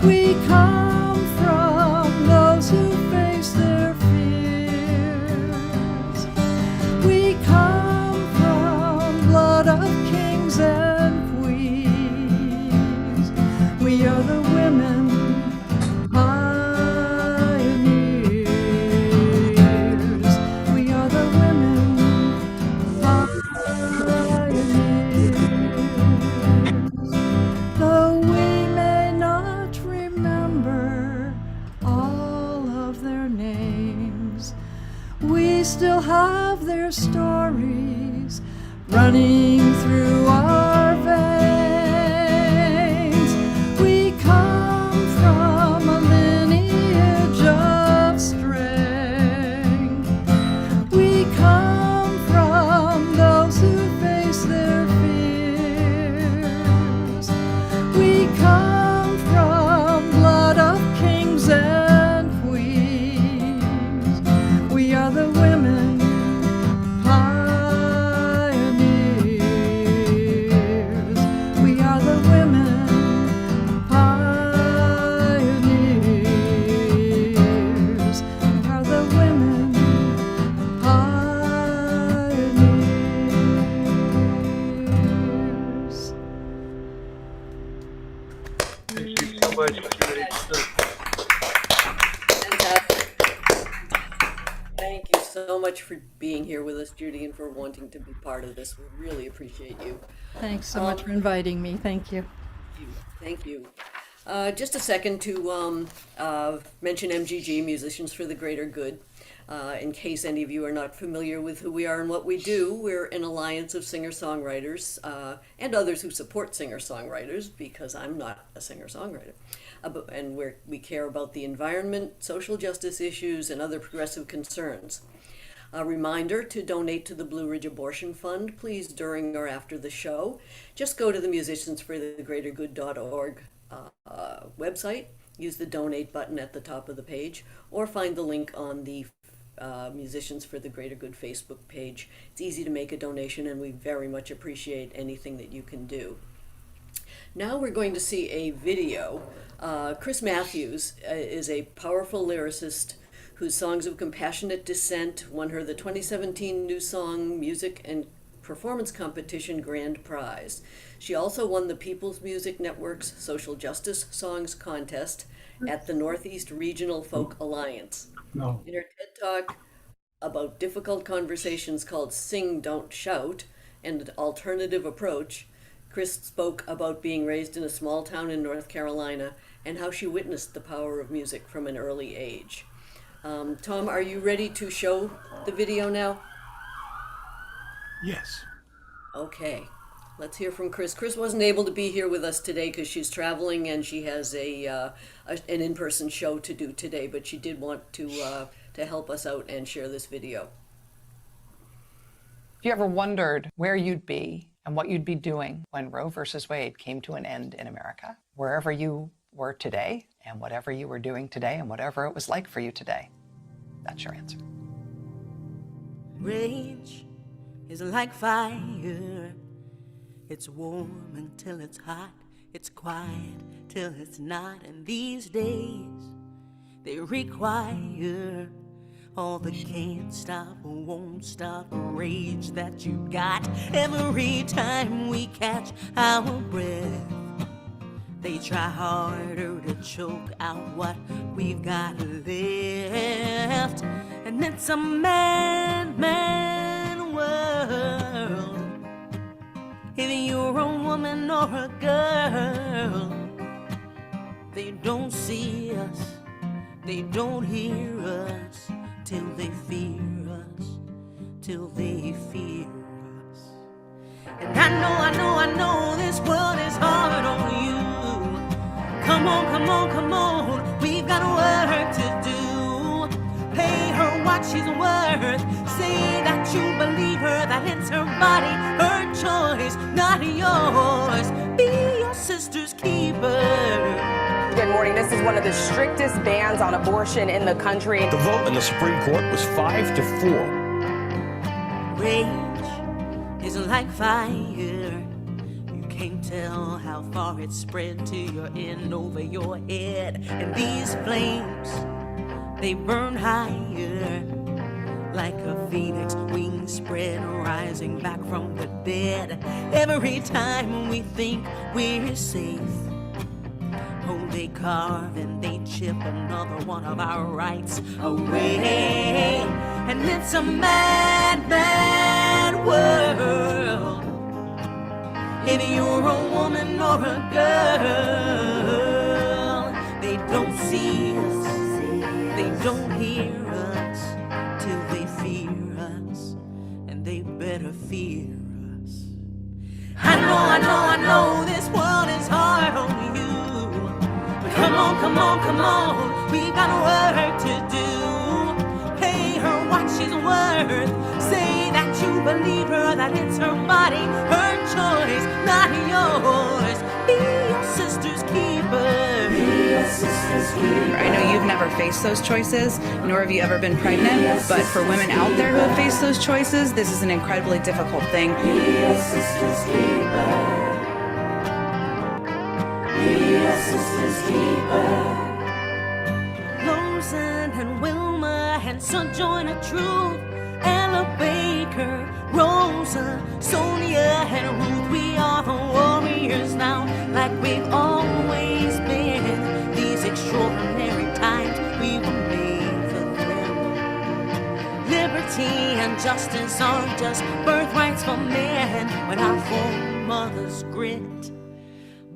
We come from those who face their fears. We come from blood of kings and queens. We are the women pioneers. We are the women pioneers. Though we may not remember all of their names, we still have their stories running through our veins. We come from a lineage of strength. We come from those who face their fears. We come from blood of kings and queens. We are the women pioneers. We are the women pioneers. We are the women pioneers. Thank you so much, Judy. Fantastic. Thank you so much for being here with us, Judy, and for wanting to be part of this. We really appreciate you. Thanks so much for inviting me. Thank you. Thank you. Just a second to mention MGG, Musicians for the Greater Good. In case any of you are not familiar with who we are and what we do, we're an alliance of singer-songwriters and others who support singer-songwriters, because I'm not a singer-songwriter. And we care about the environment, social justice issues, and other progressive concerns. A reminder to donate to the Blue Ridge Abortion Fund, please, during or after the show. Just go to the musiciansforthegreatergood.org website, use the donate button at the top of the page, or find the link on the Musicians for the Greater Good Facebook page. It's easy to make a donation, and we very much appreciate anything that you can do. Now we're going to see a video. Chris Matthews is a powerful lyricist whose songs of compassionate dissent won her the 2017 New Song Music and Performance Competition Grand Prize. She also won the People's Music Network's Social Justice Songs Contest at the Northeast Regional Folk Alliance. No. In her TED Talk about difficult conversations called Sing, Don't Shout, and Alternative Approach, Chris spoke about being raised in a small town in North Carolina and how she witnessed the power of music from an early age. Tom, are you ready to show the video now? Yes. Okay, let's hear from Chris. Chris wasn't able to be here with us today because she's traveling and she has an in-person show to do today, but she did want to help us out and share this video. Have you ever wondered where you'd be and what you'd be doing when Roe versus Wade came to an end in America? Wherever you were today and whatever you were doing today and whatever it was like for you today, that's your answer. Rage is like fire. It's warm until it's hot. It's quiet till it's not. And these days, they require all the can't stop, won't stop rage that you got. Every time we catch our breath, they try harder to choke out what we've got left. And it's a mad, mad world. If you're a woman or a girl, they don't see us, they don't hear us, till they fear us, till they fear us. And I know this world is hard on you. Come on, come on, come on, we've got work to do. Pay her what she's worth. Say that you believe her, that it's her body, her choice, not yours. Be your sister's keeper. Good morning. This is one of the strictest bans on abortion in the country. The vote in the Supreme Court was 5-4. Rage is like fire. You can't tell how far it's spread to your end over your head. And these flames, they burn higher, like a phoenix, wings spread, rising back from the dead. Every time we think we're safe, oh, they carve and they chip another one of our rights away. And it's a mad, mad world. If you're a woman or a girl, they don't see us, they don't hear us, till they fear us, and they better fear us. I know this world is hard on you. But come on, come on, come on, we got work to do. Pay her what she's worth. Say that you believe her, that it's her body, her choice, not yours. Be your sister's keeper. Be your sister's keeper. I know you've never faced those choices, nor have you ever been pregnant, but for women out there who have faced those choices, this is an incredibly difficult thing. Be your sister's keeper. Be your sister's keeper. Rosen and Wilma and Sojourner Truth, Ella Baker, Rosa, Sonia and Ruth. We are the warriors now, like we've always been. These extraordinary times, we were made for them. Liberty and justice are just birthrights for men. When our foremothers grit,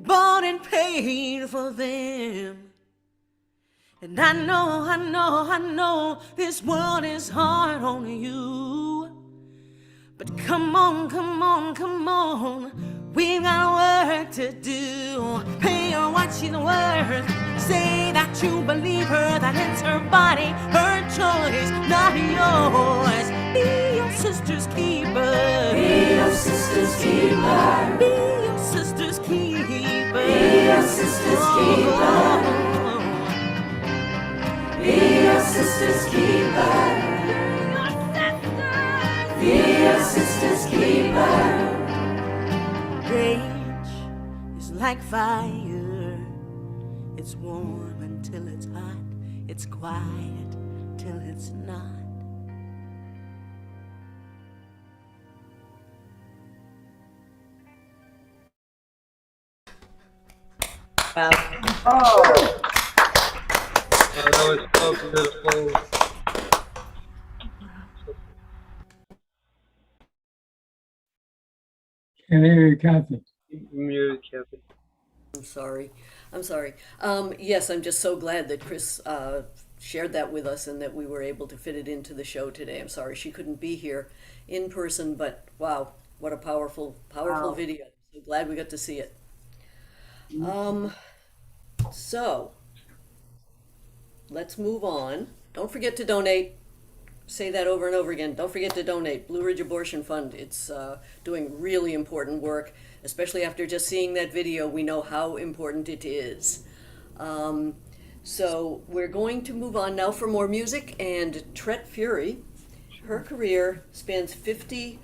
bought and paid for them. And I know this world is hard on you. But come on, come on, come on, we've got work to do. Pay her what she's worth. Say that you believe her, that it's her body, her choice, not yours. Be your sister's keeper. Be your sister's keeper. Be your sister's keeper. Be your sister's keeper. Be your sister's keeper. Be your sister's keeper. Rage is like fire. It's warm until it's hot. It's quiet till it's not. Wow. Oh, that was so beautiful. Can't hear you, Kathy. Muted, Kathy. I'm sorry. Yes, I'm just so glad that Chris shared that with us and that we were able to fit it into the show today. I'm sorry she couldn't be here in person, but wow, what a powerful video. So glad we got to see it. So let's move on. Don't forget to donate. Say that over and over again. Don't forget to donate. Blue Ridge Abortion Fund. It's doing really important work, especially after just seeing that video. We know how important it is. So we're going to move on now for more music, and Tret Fury Her career spans 50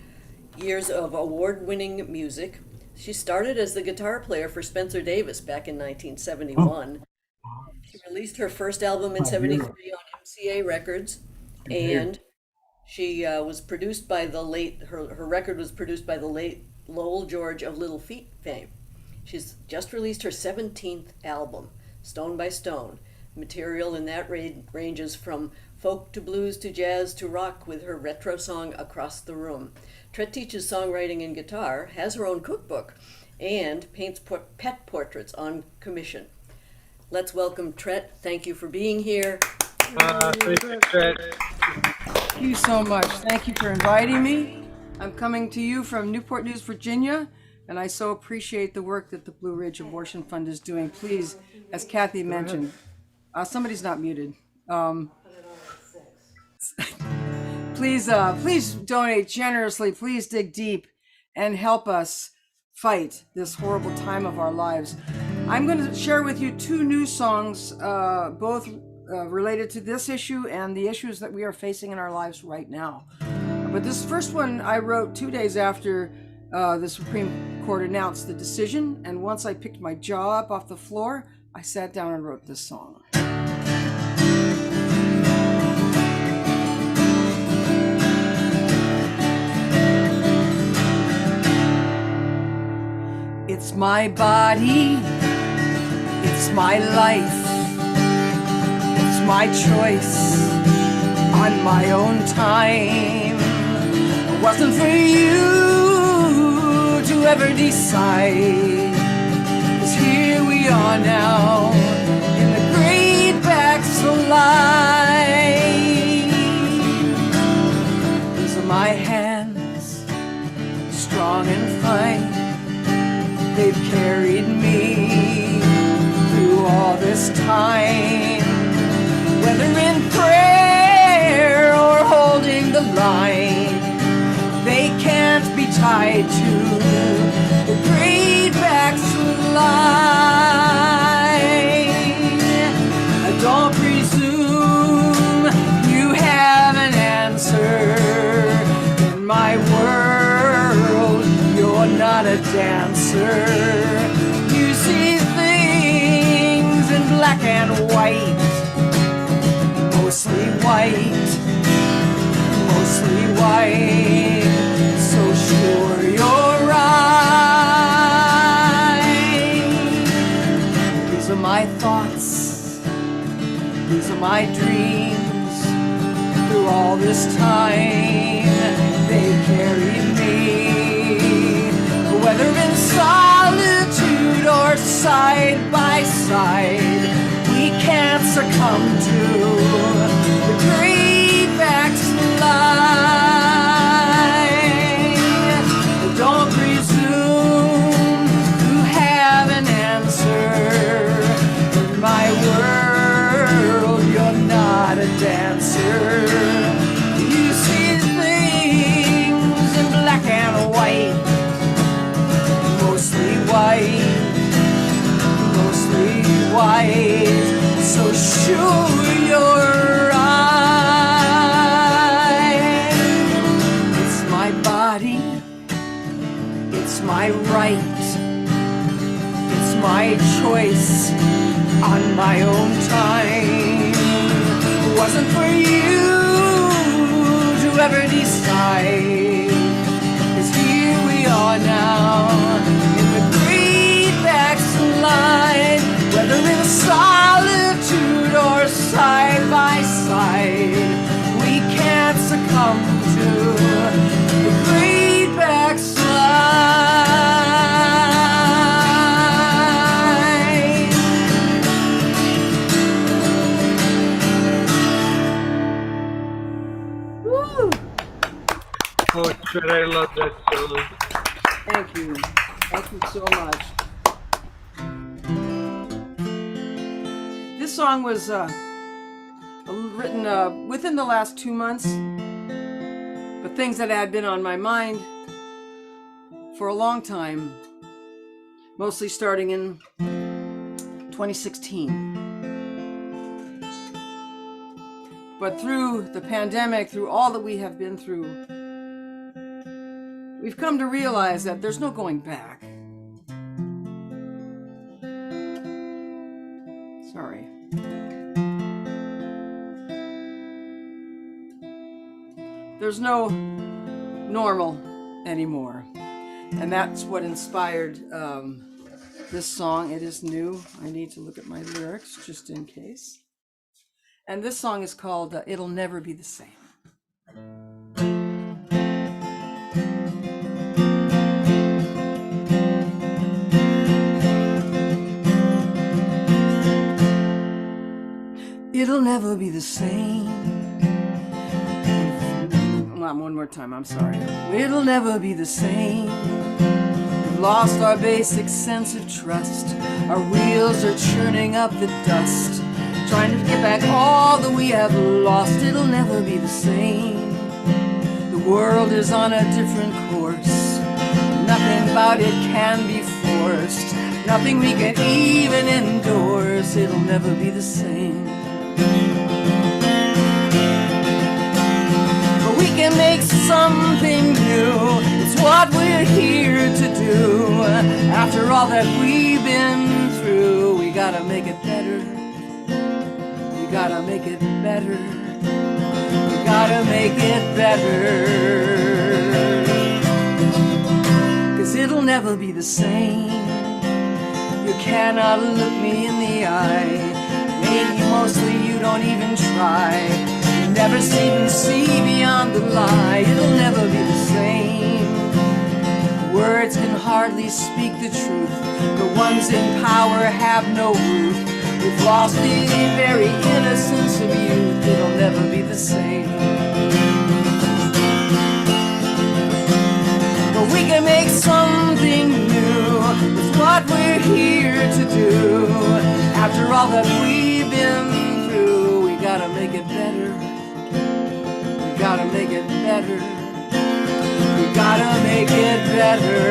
years of award-winning music. She started as the guitar player for Spencer Davis back in 1971. She released her first album in 73 on MCA Records, and she was produced by the late, her record was produced by the late Lowell George of Little Feat fame. She's just released her 17th album, Stone by Stone. Material in that ranges from folk to blues to jazz to rock, with her retro song Across the Room. Tret teaches songwriting and guitar, has her own cookbook, and paints pet portraits on commission. Let's welcome Tret. Thank you for being here. Thank you, Tret. Thank you so much. Thank you for inviting me. I'm coming to you from Newport News, Virginia, and I so appreciate the work that the Blue Ridge Abortion Fund is doing. Please, as Kathy mentioned, somebody's not muted. Please donate generously. Please dig deep and help us fight this horrible time of our lives. I'm going to share with you two new songs, both related to this issue and the issues that we are facing in our lives right now. But this first one I wrote 2 days after the Supreme Court announced the decision, and once I picked my jaw up off the floor, I sat down and wrote this song. It's my body, it's my life, it's my choice on my own time. It wasn't for you to ever decide, 'cause here we are now in the great backslide. These are my hands, strong and fine. They've carried me through all this time, whether in prayer or holding the line. They can't be tied to the great backslide. Don't presume you have an answer. In my world, you're not a dancer. You see things in black and white, mostly white, mostly white. So sure you're right. These are my thoughts, these are my dreams. Through all this time, they carried me. Whether in solitude or side by side, we can't succumb to the great backslide. Don't presume you have an answer. In my world, you're not a dancer. You see things in black and white, mostly white, so sure you're right. It's my body, it's my right, it's my choice on my own time. It wasn't for you to ever decide, 'cause here we are now in the great backslide. Whether in solitude or side by side, we can't succumb to the great backslide. Woo! Oh, Tret, I love that song. Thank you. Thank you so much. This song was written within the last 2 months, but things that had been on my mind for a long time, mostly starting in 2016. But through the pandemic, through all that we have been through, we've come to realize that there's no going back. Sorry. There's no normal anymore. And that's what inspired this song. It is new. I need to look at my lyrics just in case. And this song is called It'll Never Be the Same. It'll never be the same. One more time, I'm sorry. It'll never be the same. We've lost our basic sense of trust. Our wheels are churning up the dust, trying to get back all that we have lost. It'll never be the same. The world is on a different course. Nothing about it can be forced. Nothing we can even endorse. It'll never be the same. But we can make something new. It's what we're here to do. After all that we've been through, we gotta make it better. We gotta make it better. We gotta make it better. 'Cause it'll never be the same. You cannot look me in the eye. Maybe mostly you don't even try. You never seem to see beyond the lie. It'll never be the same. Words can hardly speak the truth. The ones in power have no root. We've lost the very innocence of youth. It'll never be the same. But we can make something new. It's what we're here to do. After all that we've been through, we gotta make it better. We gotta make it better. We gotta make it better.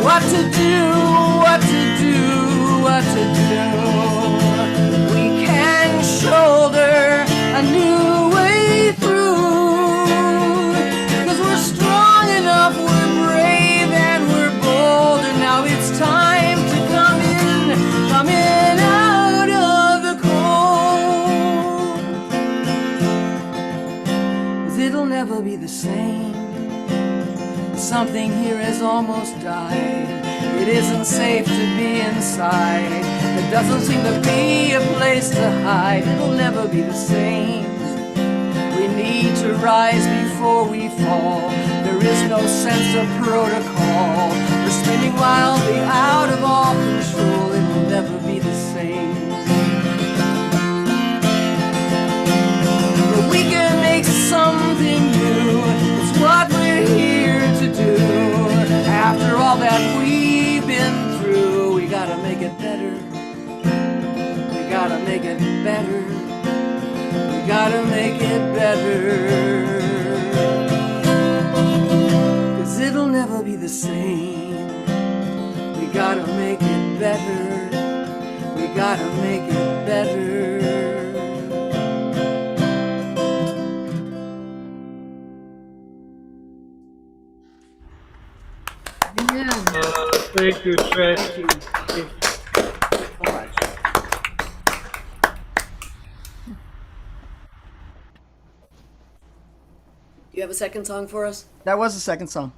What to do, what to do, what to do. We can shoulder a new way through. 'Cause we're strong enough, we're brave and we're bold. And now it's time to come in out of the cold. 'Cause it'll never be the same. Something here has almost died. It isn't safe to be inside. There doesn't seem to be a place to hide. It'll never be the same. We need to rise before we fall. There is no sense of protocol. We're spinning wildly out of all control. It'll never be the same. But we can make something new. It's what we're here to do. After all that we've been through, we gotta make it better. We gotta make it better. We gotta make it better. 'Cause it'll never be the same. We gotta make it better. We gotta make it better. Thank you, Trent. You have a second song for us? That was the second song.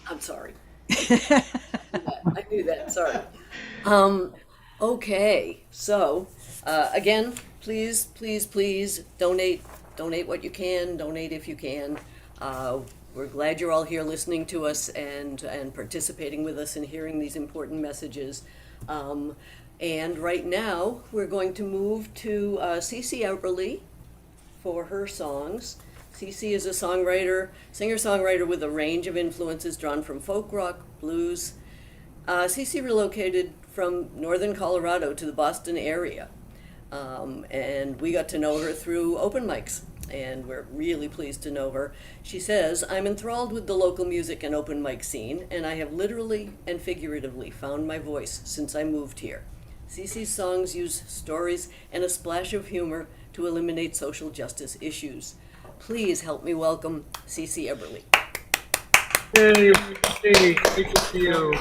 I'm sorry. I knew that, sorry. Okay, so, again, please, please, please donate what you can, donate if you can. We're glad you're all here listening to us and participating with us and hearing these important messages. And right now, we're going to move to Cece Outerly for her songs. Cece is a songwriter, singer-songwriter with a range of influences drawn from folk rock, blues. Cece relocated from northern Colorado to the Boston area. And we got to know her through open mics, and we're really pleased to know her. She says, "I'm enthralled with the local music and open mic scene, and I have literally and figuratively found my voice since I moved here. CeCe's songs use stories and a splash of humor to eliminate social justice issues. Please help me welcome CeCe Eberly. Hey, everybody. Great to see you.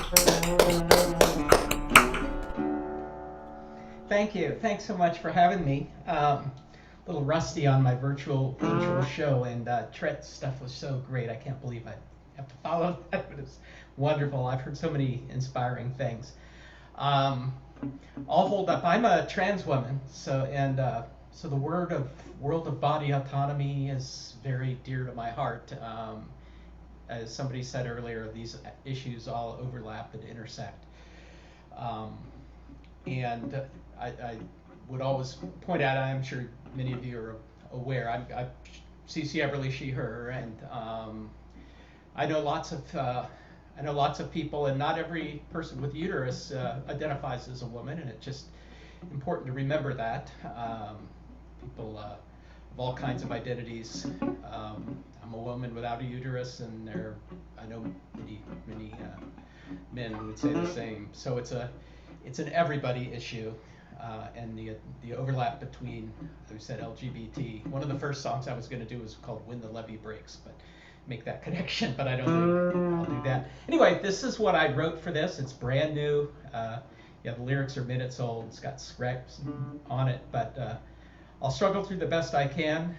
Thank you. Thanks so much for having me. A little rusty on my virtual show, and Tret's stuff was so great. I can't believe I have to follow that, but it's wonderful. I've heard so many inspiring things. I'll hold up. I'm a trans woman, so the world of body autonomy is very dear to my heart. As somebody said earlier, these issues all overlap and intersect. And I would always point out, I'm sure many of you are aware, I'm CeCe Eberly, she, her, and I know lots of people, and not every person with uterus identifies as a woman, and it's just important to remember that. People of all kinds of identities. I'm a woman without a uterus, and I know many men who would say the same. So it's an everybody issue, and the overlap between, as we said, LGBT. One of the first songs I was going to do was called "When the Levee Breaks," but make that connection. But I don't think I'll do that. Anyway, this is what I wrote for this. It's brand new. The lyrics are minutes old. It's got scraps on it, but I'll struggle through the best I can.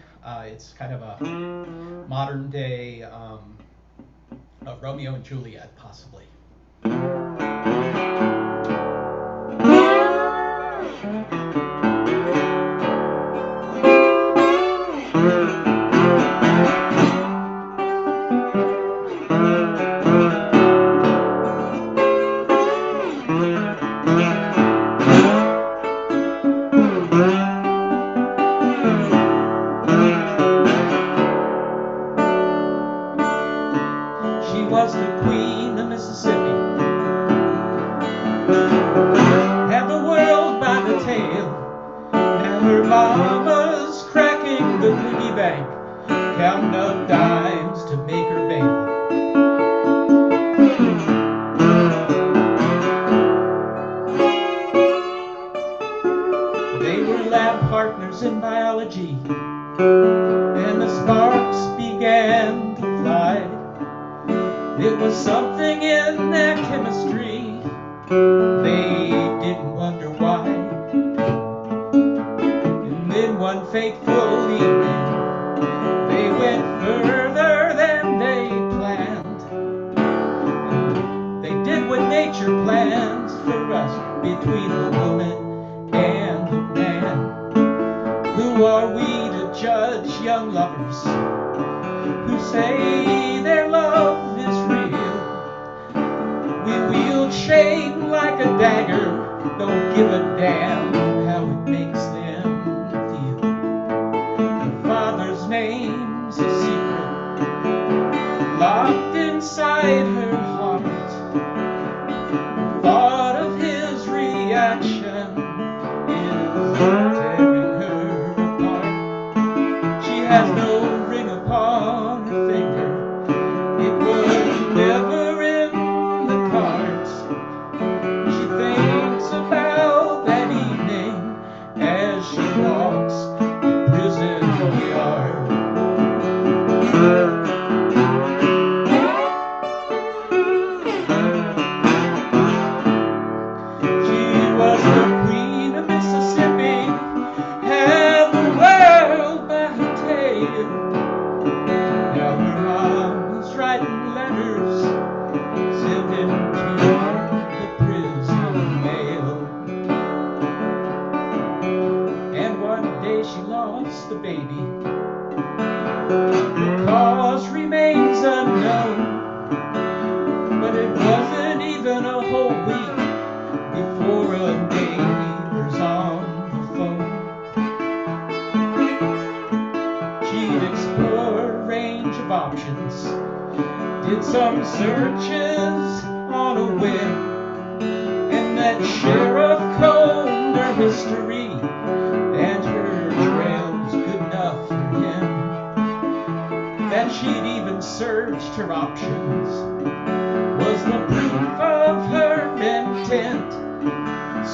It's kind of a modern day Romeo and Juliet, possibly.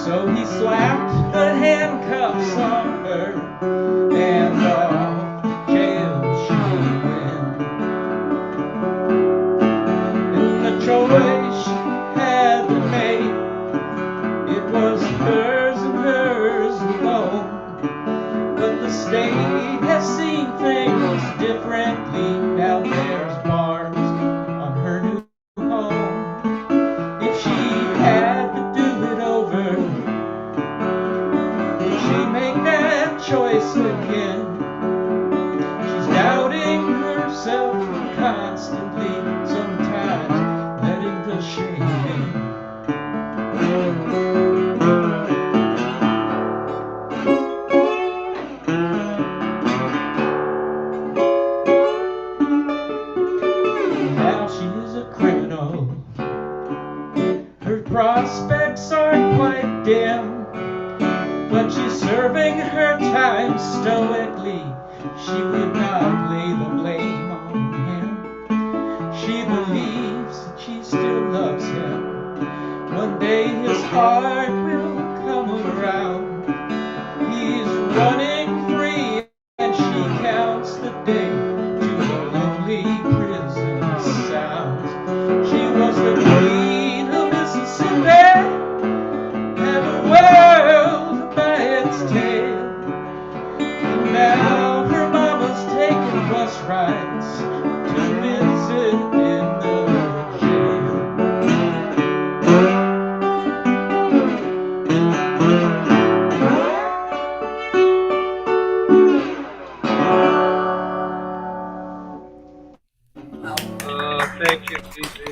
So he slapped the handcuffs on her, and off to jail she went. And the choice she had to make, it was hers and hers alone. But the state has seen things differently. Now there's bars on her new home. If she had to do it over, would she make that choice again? She's doubting herself constantly, sometimes letting the shame in. Now she's a criminal. Her prospects are quite dim, but she's serving her time stoically. She would not lay the blame on him. She believes that she still loves him. One day his heart will come around. He's running free, and she counts the day to the lonely prison sounds. She was the queen of Mississippi, had the world by its tail. And now her mama's taking bus rides to visit in the jail. Thank you, Cece.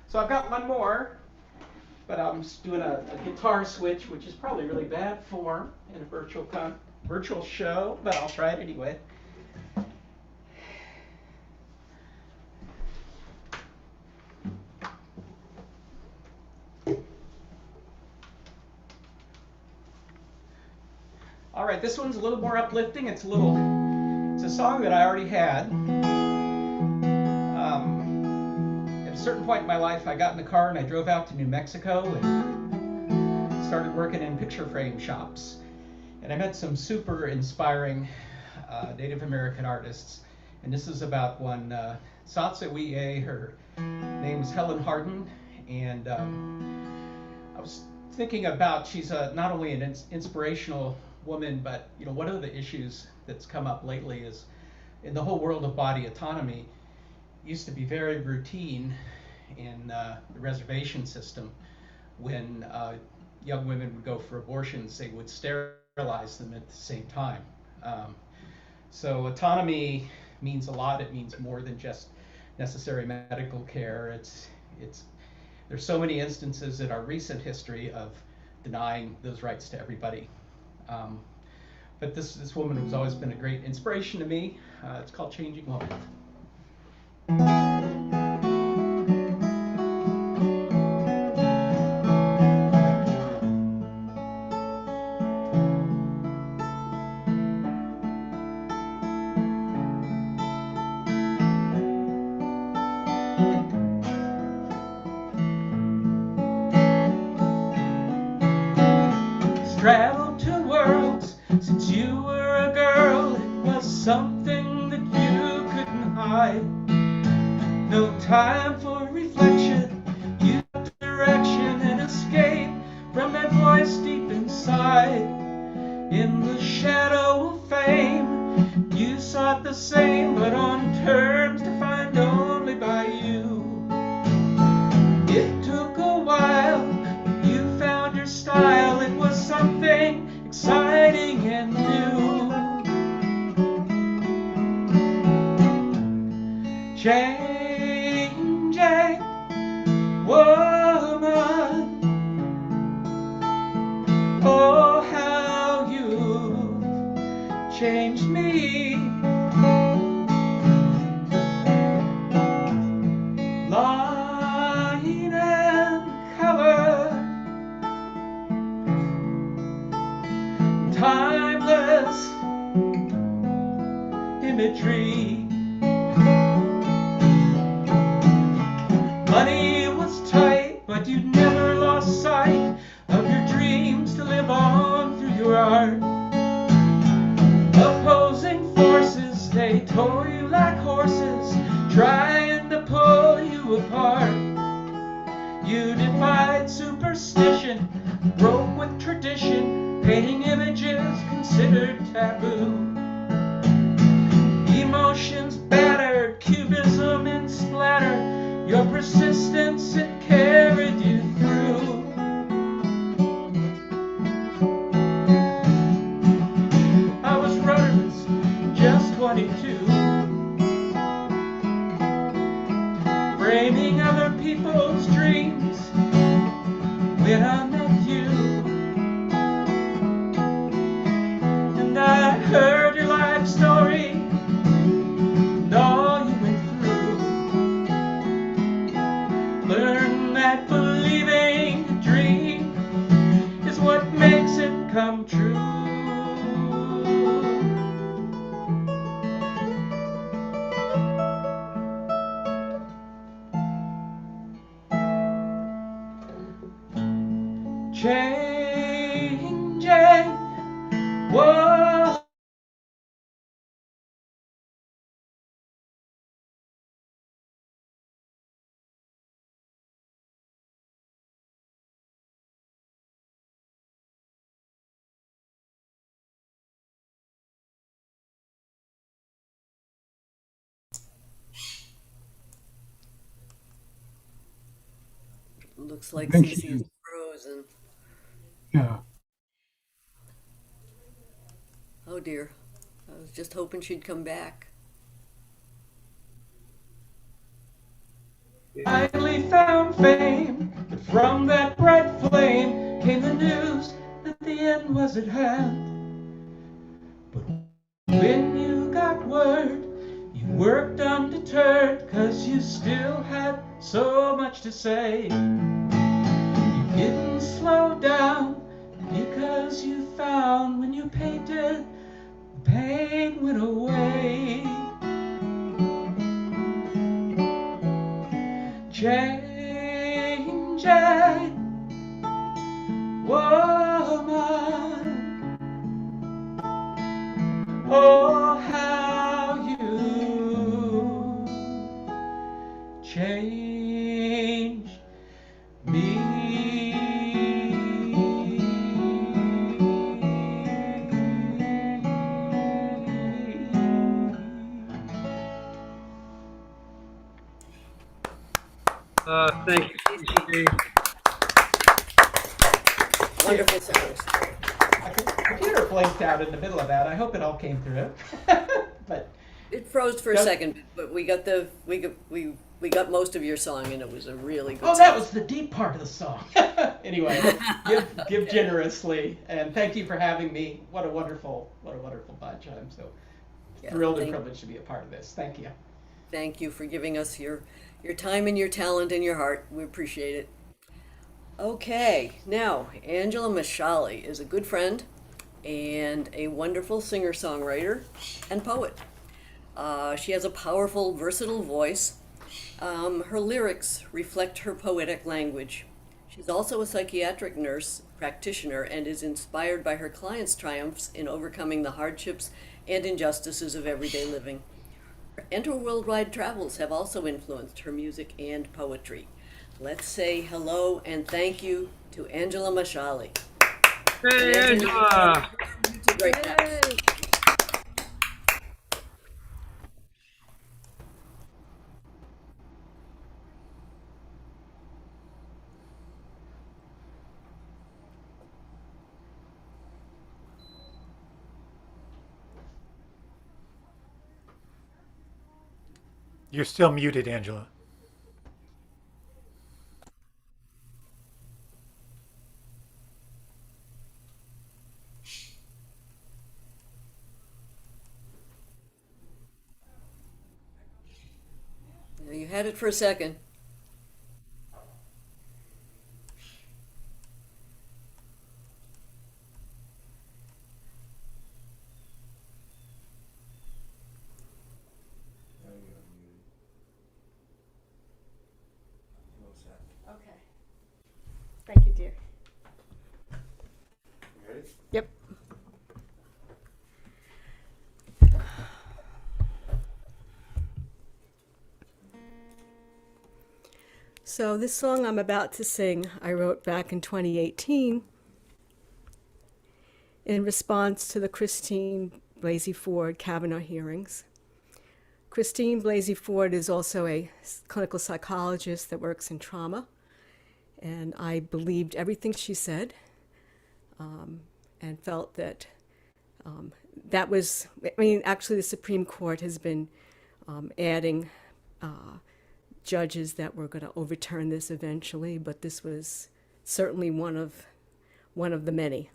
So I've got one more, but I'm just doing a guitar switch, which is probably really bad form in a virtual show, but I'll try it anyway. All right, this one's a little more uplifting. It's a song that I already had. At a certain point in my life, I got in the car and I drove out to New Mexico and started working in picture frame shops. And I met some super inspiring Native American artists. And this is about one, Satsawee. Her name's Helen Hardin. And I was thinking about, she's not only an inspirational woman, but one of the issues that's come up lately is in the whole world of body autonomy. Used to be very routine in the reservation system. When young women would go for abortions, they would sterilize them at the same time. So autonomy means a lot. It means more than just necessary medical care. There's so many instances in our recent history of denying those rights to everybody. But this woman has always been a great inspiration to me. It's called Changing Woman. Traveled two worlds since you were a girl. It was something that you couldn't hide. No time for reflection. You got direction and escape from that voice deep inside. In the shadow of fame, you sought the same, but on terms defined only by you. It took a while. You found your style. It was something exciting and new. Changing woman, oh how you changed me. Line and color, timeless, tow you like horses, trying to pull you apart. You defied superstition, broke with tradition, painting images considered taboo. Emotions battered, cubism and splatter, your persistence it carried you through. I was rudderless, just 22, framing other people's dreams when I met you. And I heard your life story and all you went through. Learn that believing a dream is what makes it come true. Changing, whoa. Looks like Thank Cece you. is frozen. Yeah. Oh dear. I was just hoping she'd come back. Finally found fame, but from that bright flame came the news that the end was at hand. But when you got word, you worked undeterred, 'cause you still had so much to say. You didn't slow down, because you found when you painted, the pain went away. Changing woman, oh how you changed me. Thank you. Wonderful songs. My computer blinked out in the middle of that. I hope it all came through. But It froze for a Yep. second, but we got most of your song, and it was a really good oh, song. that was the deep part of the song. Anyway, give generously, and thank you for having me. What a wonderful bunch. I'm so thrilled and privileged to be a part of this. Thank you. Thank you for giving us your time and your talent and your heart. We appreciate it. Okay, now Angela Mashali is a good friend and a wonderful singer-songwriter and poet. She has a powerful, versatile voice. Her lyrics reflect her poetic language. She's also a psychiatric nurse practitioner and is inspired by her clients' triumphs in overcoming the hardships and injustices of everyday living. And her worldwide travels have also influenced her music and poetry. Let's say hello and thank you to Angela Mashali. Hey, Angela! You did great job. You're still muted, Angela. Now, you had it for a second. Okay. Thank you, dear. Ready? Yep. So this song I'm about to sing, I wrote back in 2018 in response to the Christine Blasey Ford Kavanaugh hearings. Christine Blasey Ford is also a clinical psychologist that works in trauma, and I believed everything she said, and felt that that was, I mean, actually the Supreme Court has been adding judges that were going to overturn this eventually, but this was certainly one of the many,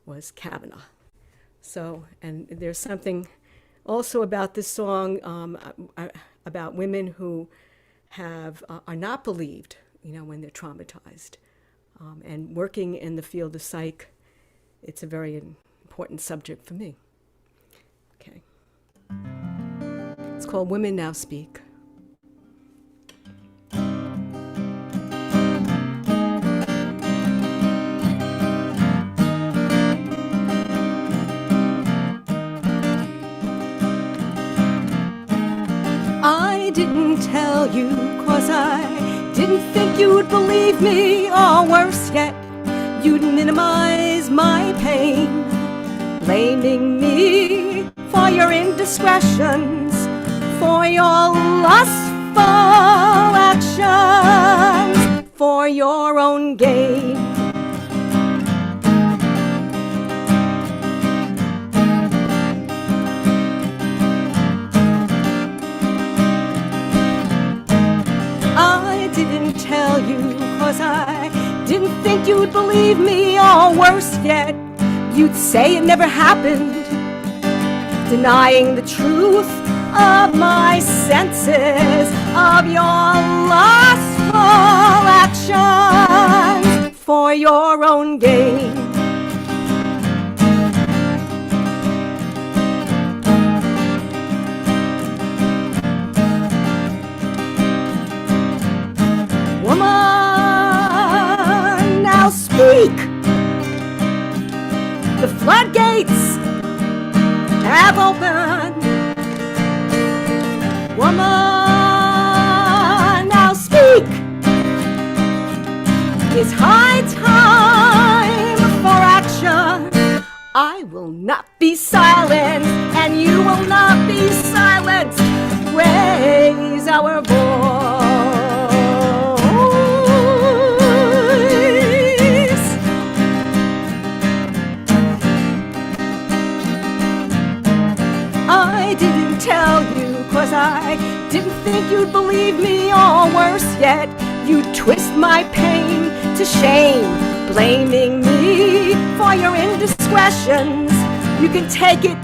was Kavanaugh. So, and there's something also about this song about women who are not believed, when they're traumatized. And working in the field of psych, it's a very important subject for me. Okay. It's called Women Now Speak. I didn't tell you 'cause I didn't think you'd believe me, or worse yet, you'd minimize my pain, blaming me for your indiscretions, for your lustful actions, for your own gain. I didn't tell you 'cause I didn't think you'd believe me, or worse yet, you'd say it never happened, denying the truth of my senses, of your lustful actions, for your own gain. Woman, now speak. The floodgates have opened. Woman, now speak. It's high time for action. I will not be silent, and you will not be silenced. Raise our voice. I didn't tell you 'cause I didn't think you'd believe me, or worse yet, you'd twist my pain to shame, blaming me for your indiscretions. You can take it,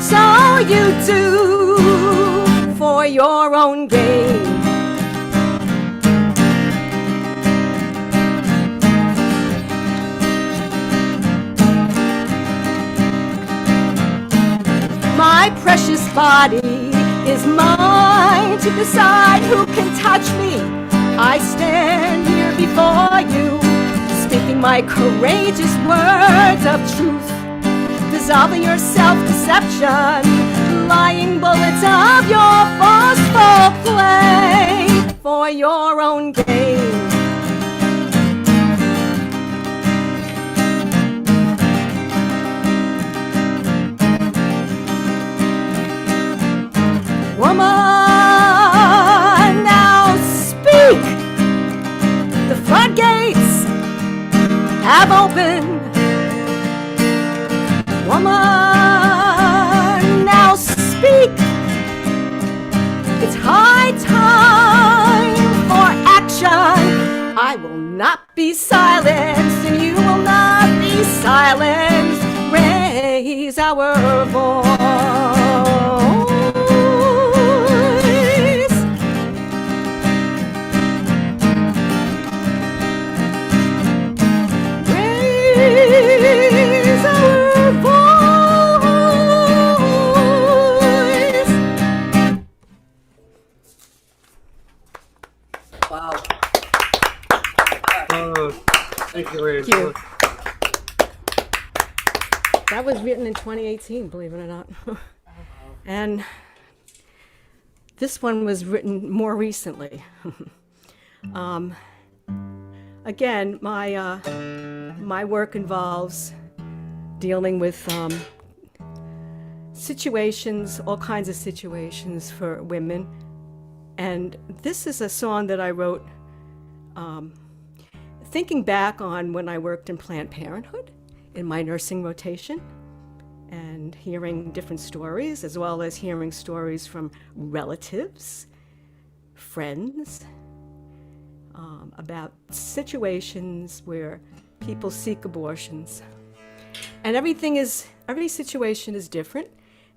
so you do, for your own gain. My precious body is mine to decide who can touch me. I stand here before you, speaking my courageous words of truth, dissolving your self-deception, lying bullets of your forceful play, for your own gain. Woman, now speak. The floodgates have opened. Woman, now speak. It's high time for action. I will not be silenced, and you will not be silenced. Raise our voice. Raise our voice. Wow. Oh, thank you, Rachel. Thank you. That was written in 2018, believe it or not. And this one was written more recently. Again, my work involves dealing with situations, all kinds of situations for women. And this is a song that I wrote thinking back on when I worked in Planned Parenthood in my nursing rotation and hearing different stories, as well as hearing stories from relatives, friends, about situations where people seek abortions. And every situation is different.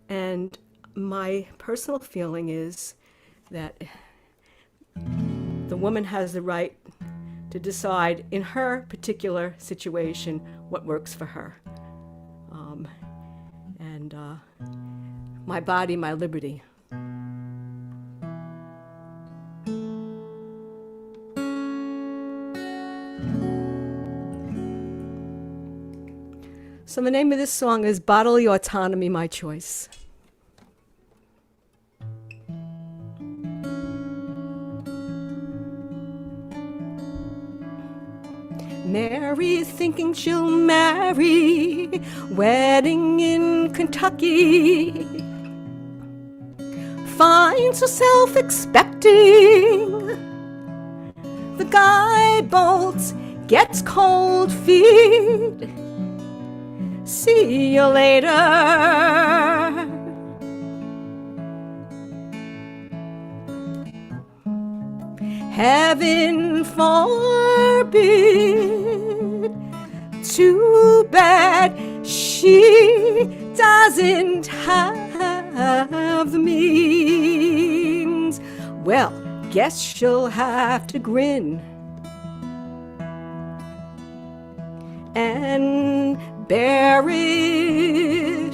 And my personal feeling is that the woman has the right to decide in her particular situation what works for her. And my body, my liberty. So the name of this song is Bodily Autonomy, My Choice. Mary thinking she'll marry, wedding in Kentucky, finds herself expecting. The guy bolts, gets cold feet. See you later. Heaven forbid. Too bad she doesn't have the means. Well, guess she'll have to grin and bear it.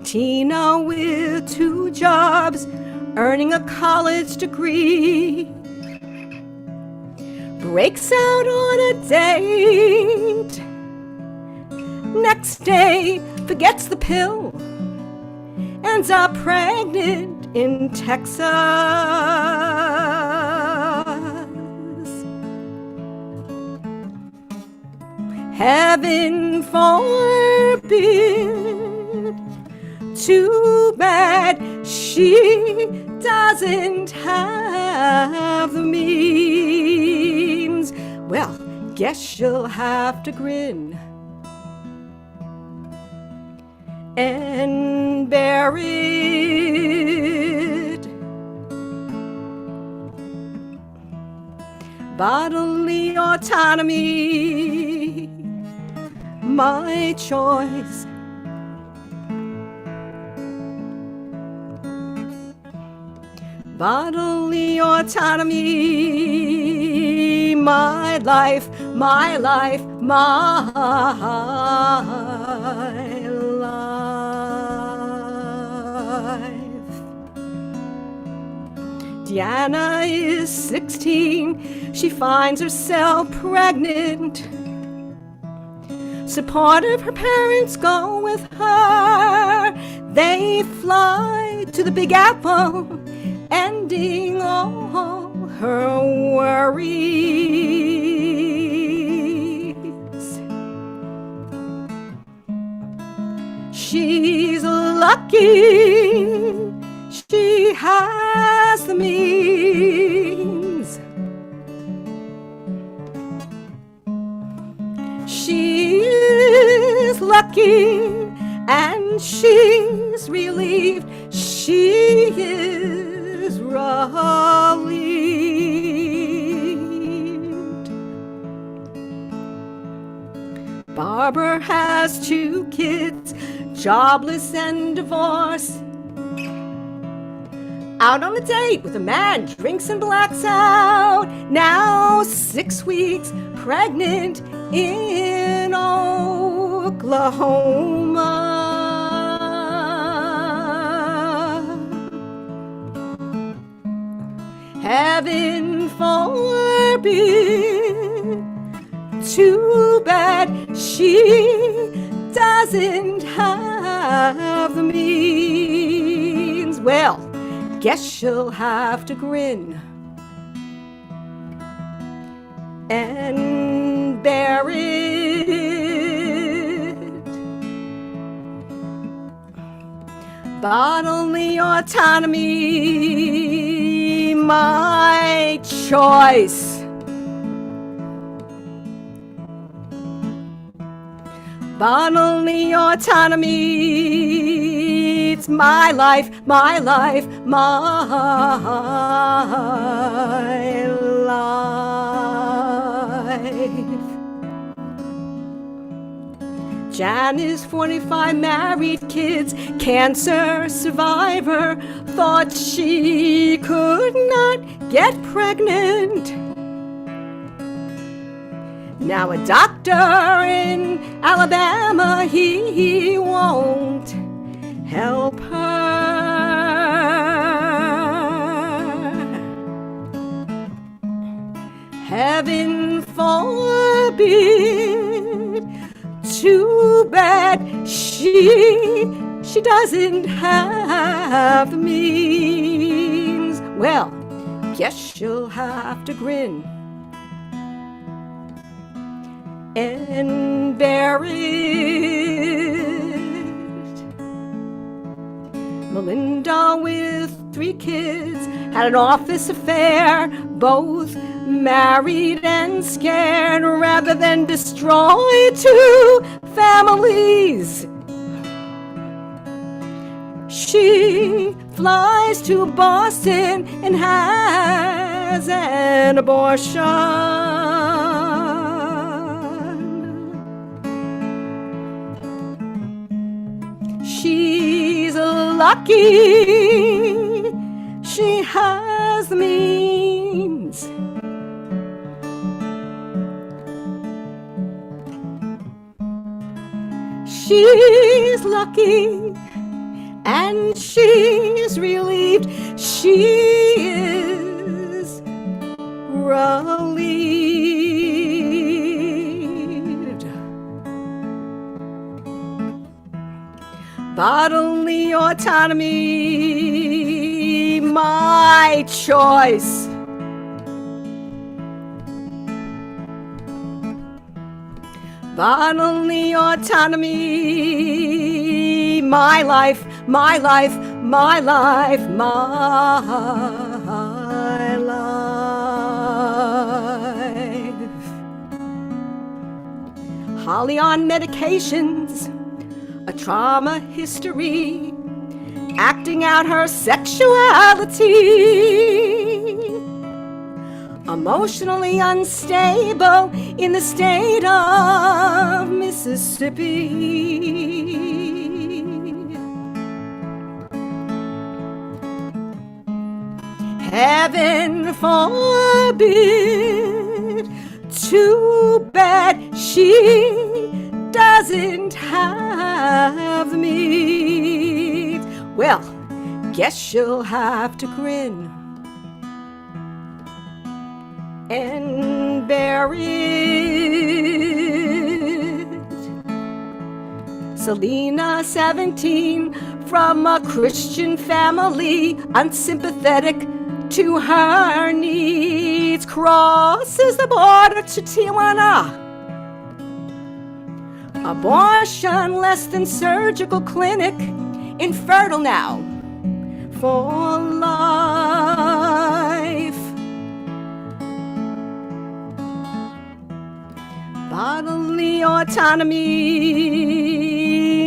Tina with 2 jobs, earning a college degree, breaks out on a date. Next day, forgets the pill, ends up pregnant in Texas. Heaven forbid. Too bad she doesn't have the means. Well, guess she'll have to grin and bear it. Bodily autonomy, my choice. Bodily autonomy, my life, my life, my life. Deanna is 16, she finds herself pregnant. Supportive, her parents go with her. They fly to the Big Apple, ending all her worries. She's lucky, she has the means. She is lucky and she's relieved. She is relieved. Barbara has 2 kids, jobless and divorced. Out on a date with a man, drinks and blacks out. Now 6 weeks pregnant in Oklahoma. Heaven forbid. Too bad she doesn't have the means. Well, guess she'll have to grin and bear it. Bodily autonomy, my choice. Bodily autonomy, it's my life, my life, my life. Jan is 45, married, kids, cancer survivor, thought she could not get pregnant. Now a doctor in Alabama, he won't help her. Heaven forbid, too bad she doesn't have the means. Well, guess she'll have to grin and bear it. Melinda with 3 kids had an office affair, both married and scared. Rather than destroy 2 families, she flies to Boston and has an abortion. She's lucky she has the means. She's lucky and she's relieved. She is relieved. Bodily autonomy, my choice. Bodily autonomy, my life, my life, my life, my life. Holly on medications, a trauma history, acting out her sexuality. Emotionally unstable in the state of Mississippi. Heaven forbid, too bad she doesn't have the means. Well, guess she'll have to grin and bear it. Selena, 17, from a Christian family, unsympathetic to her needs, crosses the border to Tijuana. Abortion, less than surgical clinic, infertile now for life. Bodily autonomy,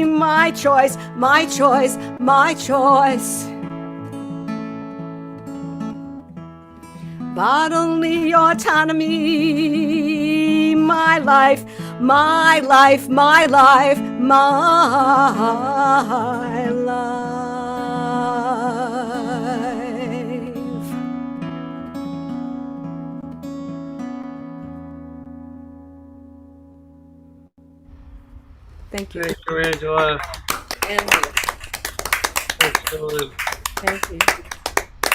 my choice, my choice, my choice. Bodily autonomy, my life, my life, my life, my life. Thank you. Thank you, Angela. And Excellent. Thank you.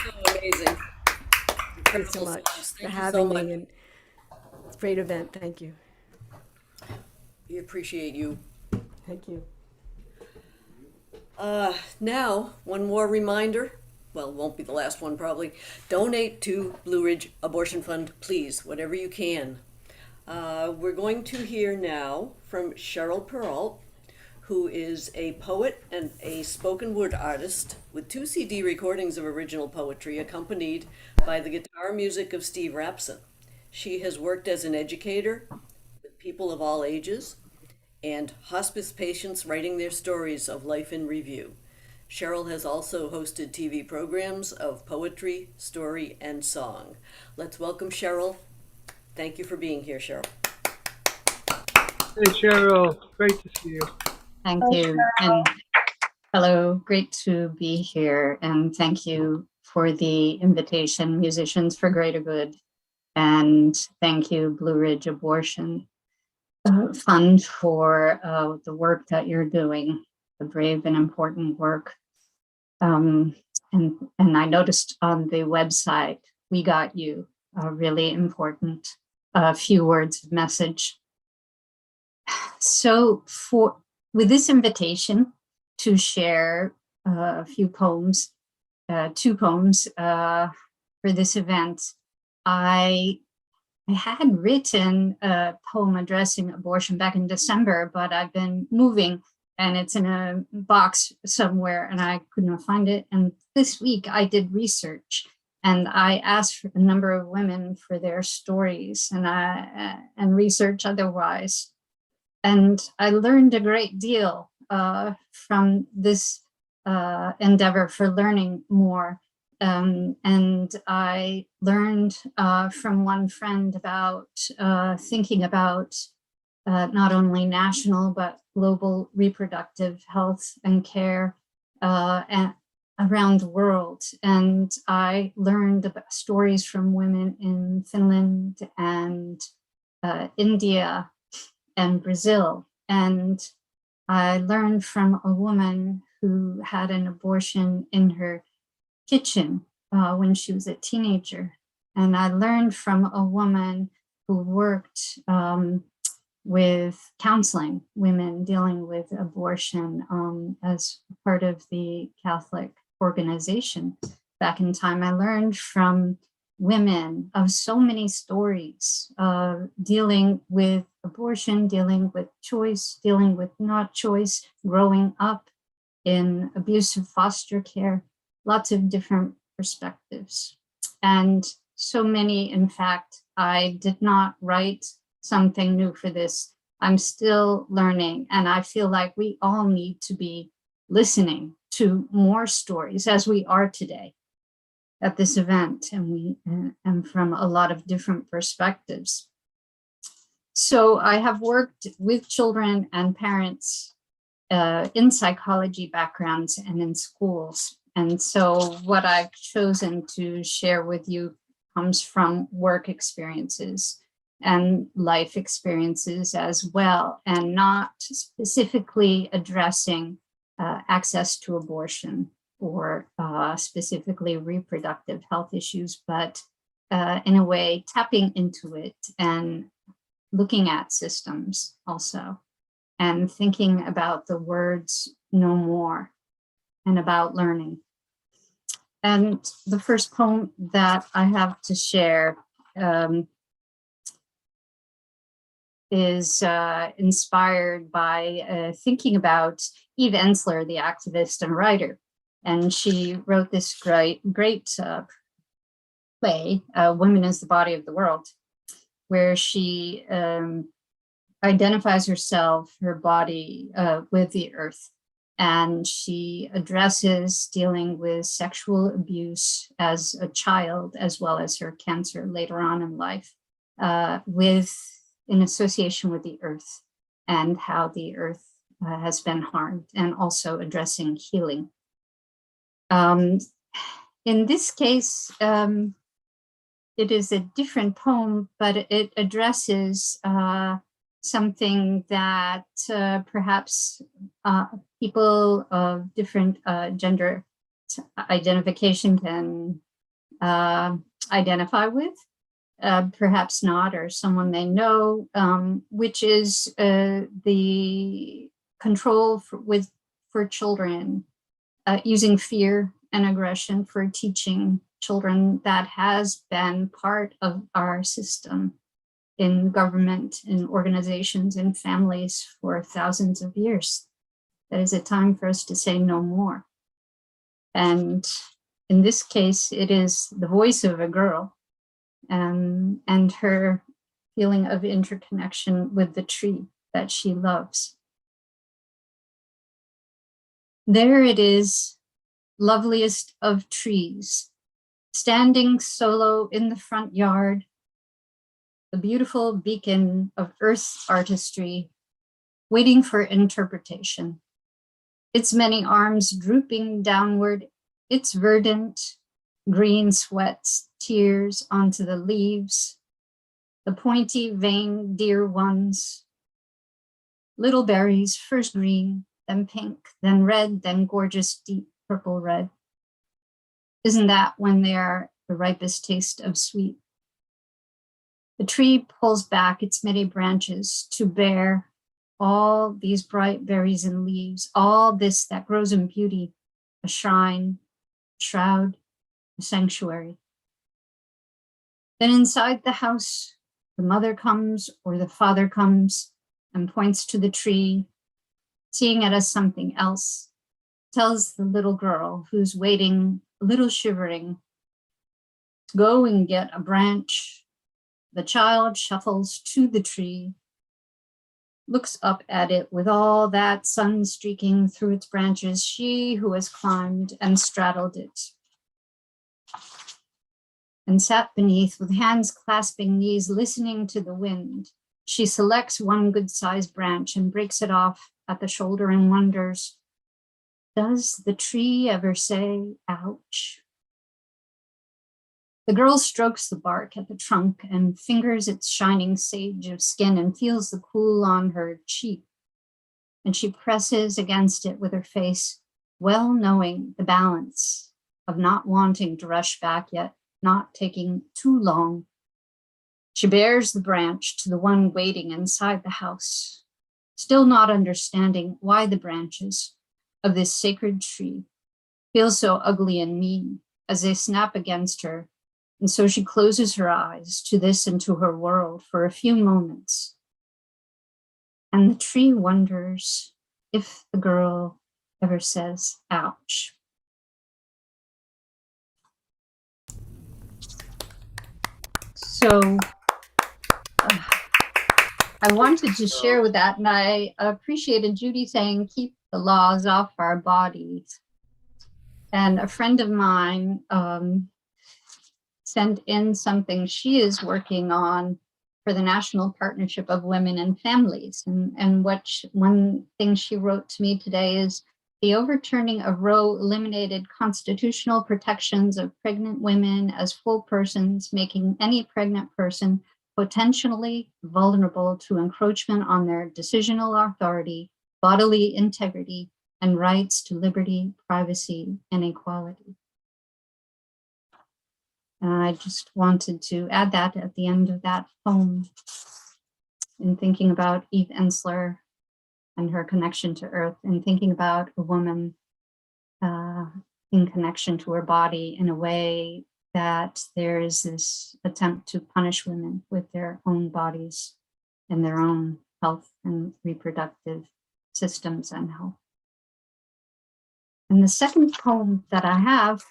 so amazing. Thanks so much for Thank you having so much. me. And it's a great event. Thank you. We appreciate you. Thank you. Now, one more reminder. well, it won't be the last one probably. Donate to Blue Ridge Abortion Fund, please, whatever you can. We're going to hear now from Cheryl Peralt, who is a poet and a spoken word artist with 2 CD recordings of original poetry accompanied by the guitar music of Steve Rapson. She has worked as an educator with people of all ages and hospice patients writing their stories of life in review. Cheryl has also hosted TV programs of poetry, story, and song. Let's welcome Cheryl. Thank you for being here, Cheryl. Hey, Cheryl. Great to see you. Thank you. And hello, great to be here. And thank you for the invitation, Musicians for Greater Good. And thank you, Blue Ridge Abortion Fund, for the work that you're doing, the brave and important work. And I noticed on the website, we got you a really important few words of message. So with this invitation to share a few poems, 2 poems for this event, I had written a poem addressing abortion back in December, but I've been moving and it's in a box somewhere and I could not find it. And this week I did research and I asked a number of women for their stories and research otherwise. And I learned a great deal from this endeavor for learning more. And I learned from one friend about thinking about not only national, but global reproductive health and care and around the world. And I learned about stories from women in Finland and India and Brazil. And I learned from a woman who had an abortion in her kitchen when she was a teenager. And I learned from a woman who worked with counseling women dealing with abortion as part of the Catholic organization back in time. I learned from women of so many stories dealing with abortion, dealing with choice, dealing with not choice, growing up in abusive foster care, lots of different perspectives. And so many, in fact, I did not write something new for this. I'm still learning, and I feel like we all need to be listening to more stories as we are today at this event, and from a lot of different perspectives. So I have worked with children and parents in psychology backgrounds and in schools. And so what I've chosen to share with you comes from work experiences and life experiences as well, and not specifically addressing access to abortion or specifically reproductive health issues, but in a way tapping into it and looking at systems also, and thinking about the words no more and about learning. And the first poem that I have to share is inspired by thinking about Eve Ensler, the activist and writer. And she wrote this great play, Women as the Body of the World, where she identifies herself, her body, with the earth. And she addresses dealing with sexual abuse as a child, as well as her cancer later on in life, in association with the earth and how the earth has been harmed, and also addressing healing. In this case, it is a different poem, but it addresses something that perhaps people of different gender identification can identify with, perhaps not, or someone they know, which is the control for children using fear and aggression for teaching children that has been part of our system in government, in organizations, in families for thousands of years. That is a time for us to say no more. And in this case, it is the voice of a girl and her feeling of interconnection with the tree that she loves. There it is, loveliest of trees, standing solo in the front yard, the beautiful beacon of earth's artistry, waiting for interpretation. Its many arms drooping downward, its verdant green sweats tears onto the leaves, the pointy veined dear ones, little berries, first green, then pink, then red, then gorgeous deep purple red. Isn't that when they are the ripest taste of sweet? The tree pulls back its many branches to bear all these bright berries and leaves, all this that grows in beauty, a shrine, a shroud, a sanctuary. Then inside the house, the mother comes or the father comes and points to the tree, seeing it as something else, tells the little girl who's waiting, a little shivering, to go and get a branch. The child shuffles to the tree, looks up at it with all that sun streaking through its branches, she who has climbed and straddled it and sat beneath with hands clasping knees, listening to the wind. She selects one good-sized branch and breaks it off at the shoulder and wonders, does the tree ever say, ouch? The girl strokes the bark at the trunk and fingers its shining sage of skin and feels the cool on her cheek. And she presses against it with her face, well knowing the balance of not wanting to rush back yet, not taking too long. She bears the branch to the one waiting inside the house, still not understanding why the branches of this sacred tree feel so ugly and mean as they snap against her. And so she closes her eyes to this and to her world for a few moments. And the tree wonders if the girl ever says, ouch. So I wanted to share with that, and I appreciated Judy saying, keep the laws off our bodies. And a friend of mine sent in something she is working on for the National Partnership of Women and Families. And one thing she wrote to me today is, the overturning of Roe eliminated constitutional protections of pregnant women as full persons, making any pregnant person potentially vulnerable to encroachment on their decisional authority, bodily integrity, and rights to liberty, privacy, and equality. And I just wanted to add that at the end of that poem in thinking about Eve Ensler and her connection to earth, and thinking about a woman in connection to her body in a way that there is this attempt to punish women with their own bodies and their own health and reproductive systems and health. And the second poem that I have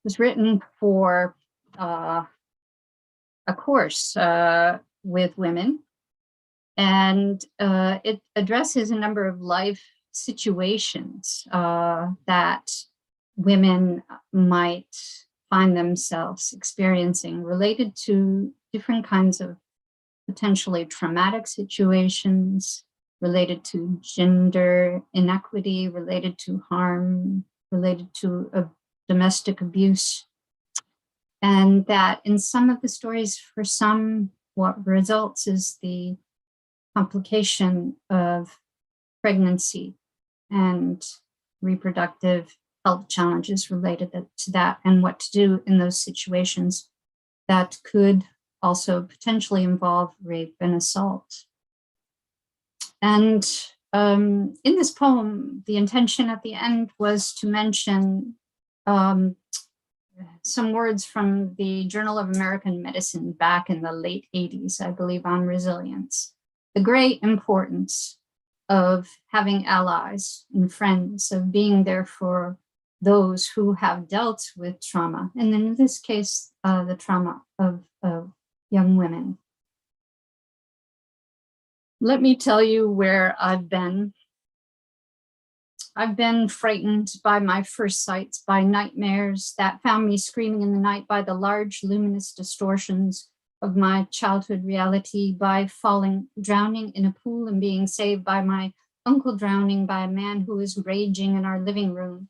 was written for a course with women. And it addresses a number of life situations that women might find themselves experiencing related to different kinds of potentially traumatic situations, related to gender inequity, related to harm, related to domestic abuse. And that in some of the stories, for some, what results is the complication of pregnancy and reproductive health challenges related to that, and what to do in those situations that could also potentially involve rape and assault. And In this poem, the intention at the end was to mention some words from the Journal of American Medicine back in the late 80s, I believe, on resilience. The great importance of having allies and friends, of being there for those who have dealt with trauma, and in this case, the trauma of young women. Let me tell you where I've been. I've been frightened by my first sights, by nightmares that found me screaming in the night, by the large luminous distortions of my childhood reality, by drowning in a pool and being saved by my uncle drowning by a man who was raging in our living room.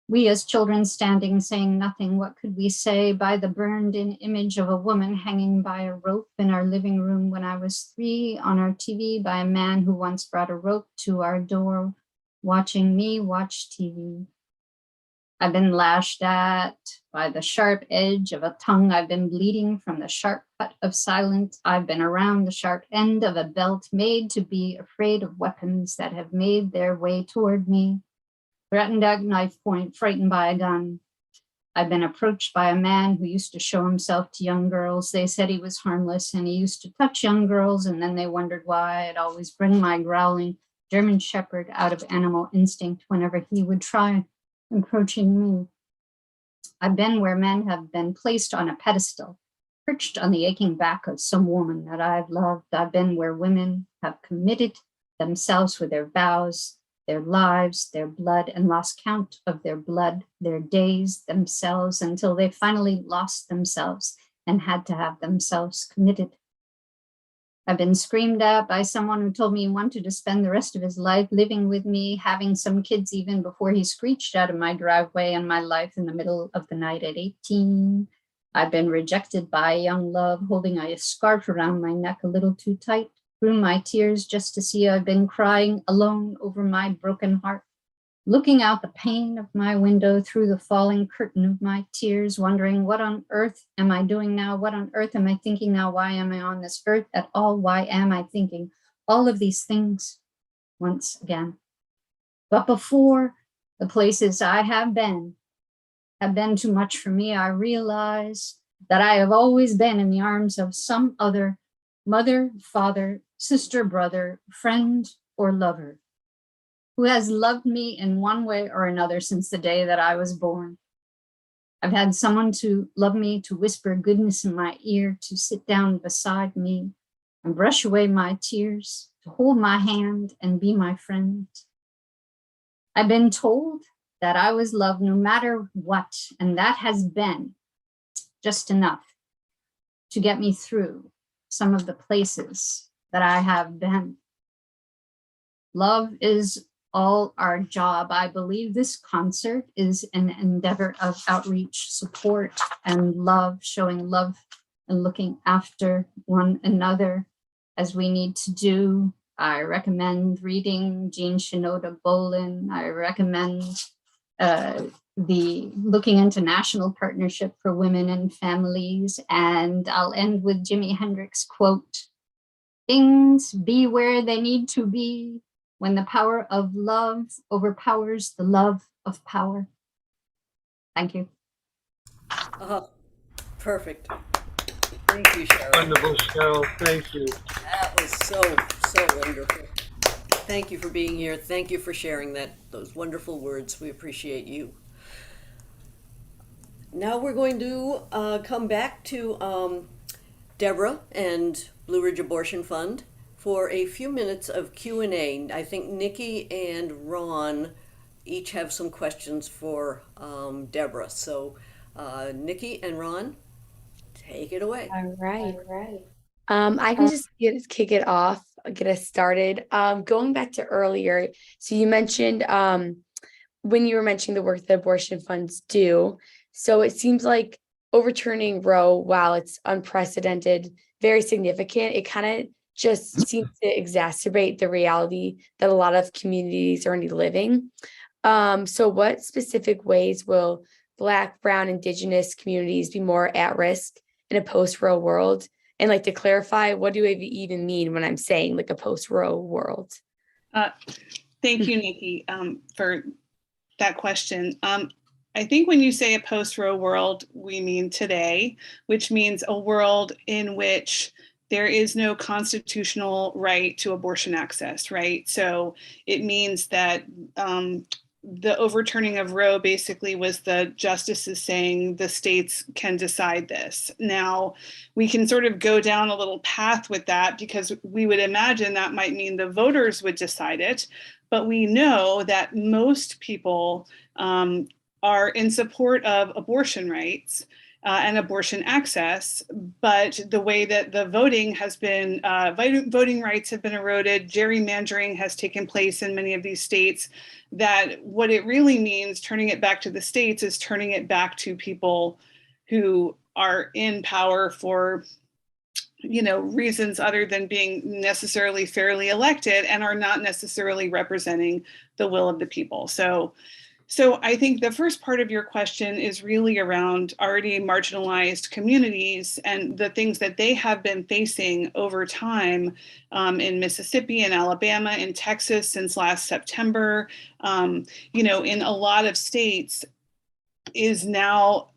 We as children standing saying nothing, what could we say? By the burned in image of a woman hanging by a rope in our living room when I was 3, on our TV, by a man who once brought a rope to our door, watching me watch TV. I've been lashed at by the sharp edge of a tongue. I've been bleeding from the sharp cut of silence. I've been around the sharp end of a belt, made to be afraid of weapons that have made their way toward me. Threatened at knife point, frightened by a gun. I've been approached by a man who used to show himself to young girls. They said he was harmless and he used to touch young girls, and then they wondered why. I'd always bring my growling German Shepherd out of animal instinct whenever he would try approaching me. I've been where men have been placed on a pedestal, perched on the aching back of some woman that I've loved. I've been where women have committed themselves with their vows, their lives, their blood, and lost count of their blood, their days, themselves, until they finally lost themselves and had to have themselves committed. I've been screamed at by someone who told me he wanted to spend the rest of his life living with me, having some kids even before he screeched out of my driveway and my life in the middle of the night at 18. I've been rejected by a young love, holding a scarf around my neck a little too tight, through my tears just to see I've been crying alone over my broken heart, looking out the pane of my window through the falling curtain of my tears, wondering what on earth am I doing now? What on earth am I thinking now? Why am I on this earth at all? Why am I thinking all of these things once again? But before the places I have been too much for me, I realize that I have always been in the arms of some other mother, father, sister, brother, friend, or lover, who has loved me in one way or another since the day that I was born. I've had someone to love me, to whisper goodness in my ear, to sit down beside me and brush away my tears, to hold my hand and be my friend. I've been told that I was loved no matter what, and that has been just enough to get me through some of the places that I have been. Love is all our job. I believe this concert is an endeavor of outreach, support, and love, showing love and looking after one another as we need to do. I recommend reading Jean Shinoda Bolen. I recommend the looking into National Partnership for Women and Families. And I'll end with Jimi Hendrix quote, "Things be where they need to be when the power of love overpowers the love of power." Thank you. Perfect. Thank you, Cheryl. Wonderful, Cheryl. Thank you. That was so wonderful. Thank you for being here. Thank you for sharing those wonderful words. We appreciate you. Now we're going to come back to Deborah and Blue Ridge Abortion Fund for a few minutes of Q&A. I think Nikki and Ron each have some questions for Deborah. So Nikki and Ron, take it away. All right. I can just kick it off, get us started. Going back to earlier, so you mentioned when you were mentioning the work that abortion funds do. So it seems like overturning Roe, while it's unprecedented, very significant, it kind of just seems to exacerbate the reality that a lot of communities are already living. So what specific ways will Black, Brown, Indigenous communities be more at risk in a post-Roe world? And like to clarify, what do I even mean when I'm saying like a post-Roe world? Thank you, Nikki, for that question. I think when you say a post-Roe world, we mean today, which means a world in which there is no constitutional right to abortion access, right? So it means that the overturning of Roe basically was the justices saying the states can decide this. Now, we can sort of go down a little path with that because we would imagine that might mean the voters would decide it, but we know that most people are in support of abortion rights and abortion access, but the way that the voting has been, voting rights have been eroded, gerrymandering has taken place in many of these states, that what it really means, turning it back to the states, is turning it back to people who are in power for, you know, reasons other than being necessarily fairly elected and are not necessarily representing the will of the people. So I think the first part of your question is really around already marginalized communities and the things that they have been facing over time in Mississippi and Alabama and Texas since last September, you know, in a lot of states is now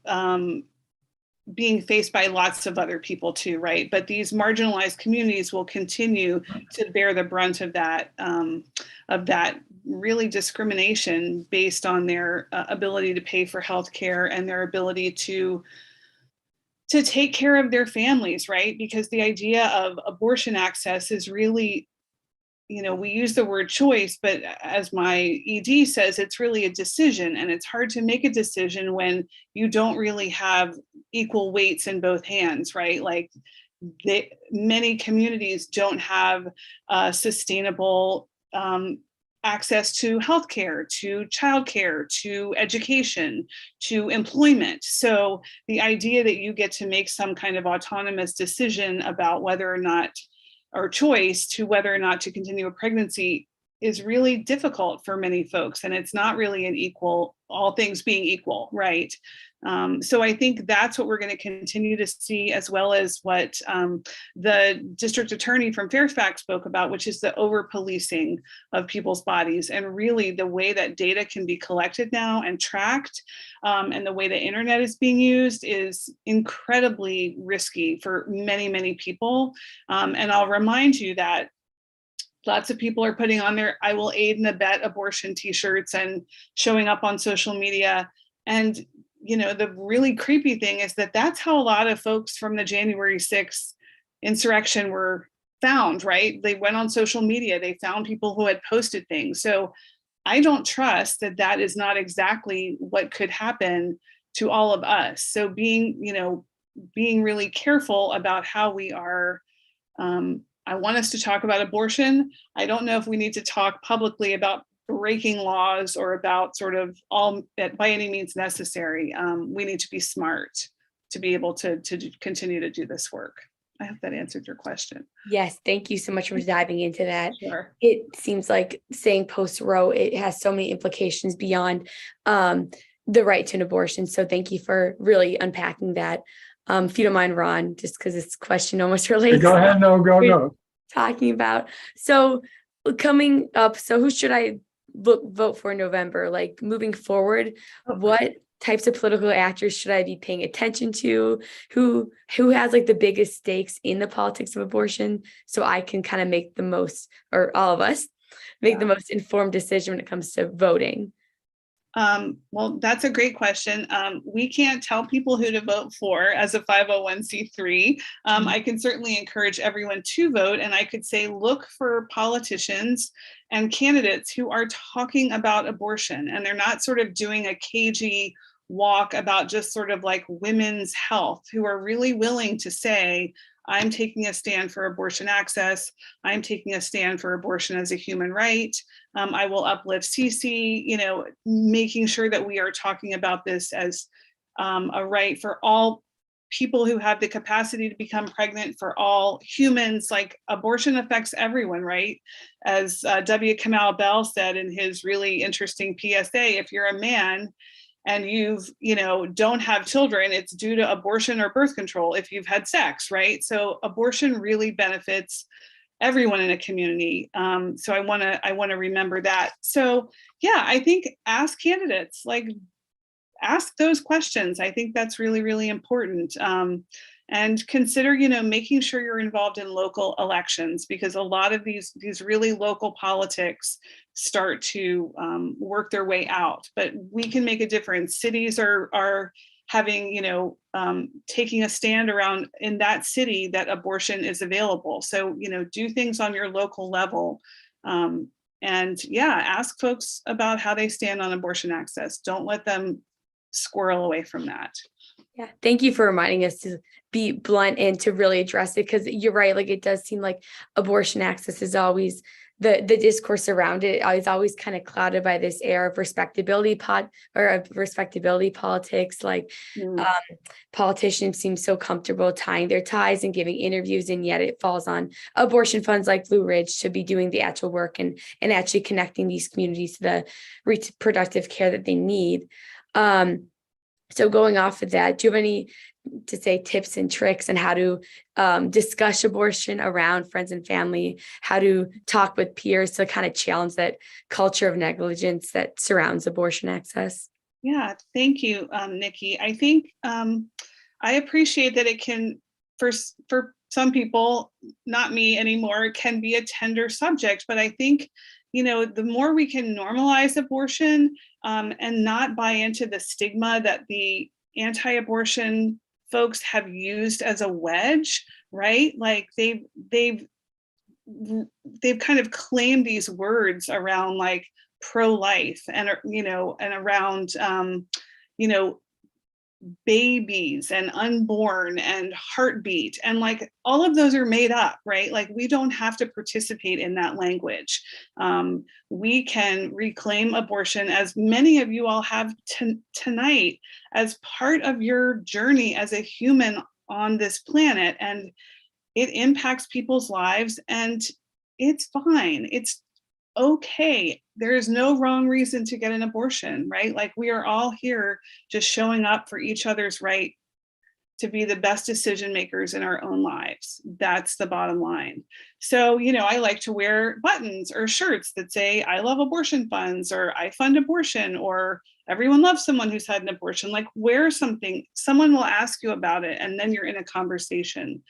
being faced by lots of other people too, right? But these marginalized communities will continue to bear the brunt of that really discrimination based on their ability to pay for healthcare and their ability to take care of their families, right? Because the idea of abortion access is really, you know, we use the word choice, but as my ED says, it's really a decision, and it's hard to make a decision when you don't really have equal weights in both hands, right? Like many communities don't have sustainable access to healthcare, to childcare, to education, to employment. So the idea that you get to make some kind of autonomous decision about whether or not, or choice to whether or not to continue a pregnancy, is really difficult for many folks. And it's not really an equal, all things being equal, right? So I think that's what we're going to continue to see, as well as what the district attorney from Fairfax spoke about, which is the over-policing of people's bodies, and really the way that data can be collected now and tracked, and the way the internet is being used is incredibly risky for many, many people. And I'll remind you that lots of people are putting on their "I will aid and abet abortion" t-shirts and showing up on social media. And you know, the really creepy thing is that that's how a lot of folks from the January 6th insurrection were found, right? They went on social media, they found people who had posted things. So I don't trust that that is not exactly what could happen to all of us. So being really careful about how we are, I want us to talk about abortion. I don't know if we need to talk publicly about breaking laws or about sort of all by any means necessary. We need to be smart to be able to continue to do this work. I hope that answered your question. Yes, thank you so much for diving into that. Sure. It seems like saying post-Roe, it has so many implications beyond the right to an abortion. So thank you for really unpacking that. If you don't mind, Ron, just because this question almost relates. Go ahead, go. Talking about. So coming up, so who should I vote for in November? Like moving forward, what types of political actors should I be paying attention to? Who has like the biggest stakes in the politics of abortion, so I can kind of make the most, or all of us make the most informed decision when it comes to voting? Well, that's a great question. We can't tell people who to vote for as a 501c3. I can certainly encourage everyone to vote, and I could say look for politicians and candidates who are talking about abortion, and they're not sort of doing a cagey walk about just sort of like women's health, who are really willing to say, I'm taking a stand for abortion access. I'm taking a stand for abortion as a human right. I will uplift CC, you know, making sure that we are talking about this as a right for all people who have the capacity to become pregnant, for all humans. Like abortion affects everyone, right? As W. Kamau Bell said in his really interesting PSA, if you're a man and you've, don't have children, it's due to abortion or birth control if you've had sex, right? So abortion really benefits everyone in a community. So I want to remember that. So yeah, I think ask candidates, ask those questions. I think that's really, really important. And consider, making sure you're involved in local elections, because a lot of these really local politics start to work their way out. But we can make a difference. Cities are having, taking a stand around in that city that abortion is available. So, do things on your local level. And yeah, ask folks about how they stand on abortion access. Don't let them squirrel away from that. Yeah, thank you for reminding us to be blunt and to really address it, because you're right. It does seem like abortion access is always the discourse around it is always kind of clouded by this air of respectability politics. Politicians seem so comfortable tying their ties and giving interviews, and yet it falls on abortion funds like Blue Ridge to be doing the actual work and actually connecting these communities to the reproductive care that they need. So going off of that, do you have any tips and tricks on how to discuss abortion around friends and family, how to talk with peers to kind of challenge that culture of negligence that surrounds abortion access? Yeah, thank you, Nikki. I think I appreciate that it can, for some people, not me anymore, it can be a tender subject, but I think the more we can normalize abortion and not buy into the stigma that the anti-abortion folks have used as a wedge, right? They've kind of claimed these words around pro-life and around babies and unborn and heartbeat, and all of those are made up, right? We don't have to participate in that language. We can reclaim abortion, as many of you all have tonight, as part of your journey as a human on this planet, and it impacts people's lives, and it's fine. It's okay. There is no wrong reason to get an abortion, right? We are all here just showing up for each other's right to be the best decision makers in our own lives. That's the bottom line. So, I like to wear buttons or shirts that say, I love abortion funds, or I fund abortion, or everyone loves someone who's had an abortion. Wear something, someone will ask you about it, and then you're in a conversation.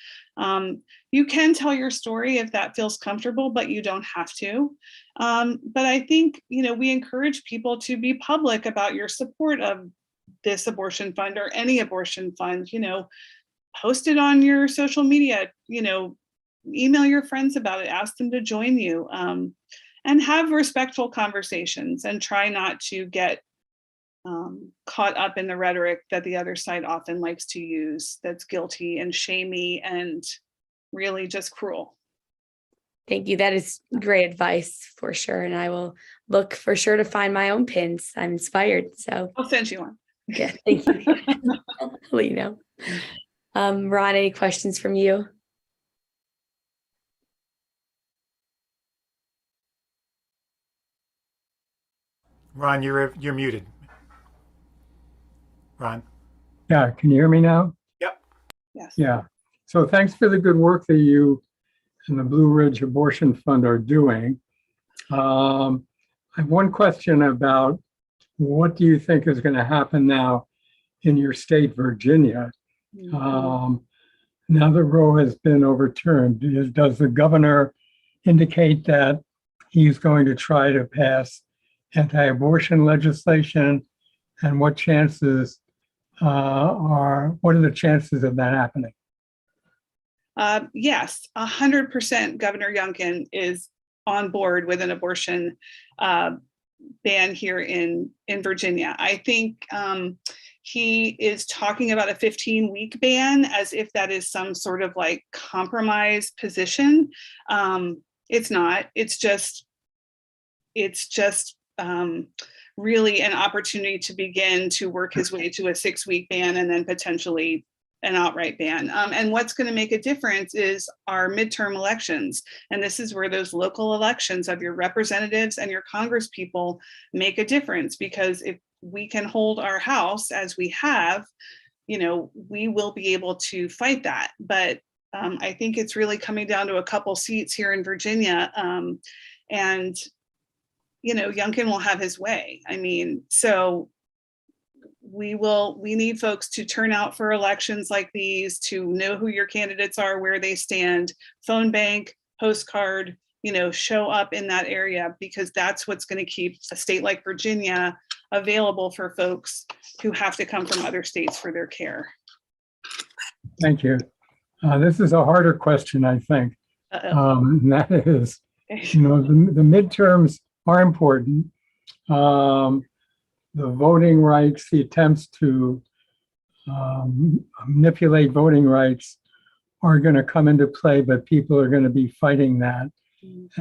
You can tell your story if that feels comfortable, but you don't have to. But I think, we encourage people to be public about your support of this abortion fund or any abortion fund. Post it on your social media, email your friends about it, ask them to join you, and have respectful conversations, and try not to get caught up in the rhetoric that the other side often likes to use, that's guilty and shamey and really just cruel. Thank you. That is great advice for sure. And I will look for sure to find my own pins. I'm inspired. So I'll send you one. Yeah, thank you. I'll let you know. Ron, any questions from you? Ron, you're muted. Ron. Yeah, can you hear me now? Yep. Yes. Yeah. So thanks for the good work that you and the Blue Ridge Abortion Fund are doing. I have one question about what do you think is going to happen now in your state, Virginia? Now that Roe has been overturned, does the governor indicate that he's going to try to pass anti-abortion legislation? And what chances what are the chances of that happening? Yes, 100% Governor Youngkin is on board with an abortion ban here in Virginia. I think he is talking about a 15-week ban as if that is some sort of compromise position. It's not. It's just really an opportunity to begin to work his way to a 6-week ban, and then potentially an outright ban. And what's going to make a difference is our midterm elections. And this is where those local elections of your representatives and your congresspeople make a difference, because if we can hold our house as we have, we will be able to fight that. But I think it's really coming down to a couple seats here in Virginia. And, Youngkin will have his way. I mean, so we need folks to turn out for elections like these, to know who your candidates are, where they stand, phone bank, postcard, show up in that area, because that's what's going to keep a state like Virginia available for folks who have to come from other states for their care. Thank you. This is a harder question, I think. And that is, the midterms are important. The voting rights, the attempts to manipulate voting rights are going to come into play, but people are going to be fighting that.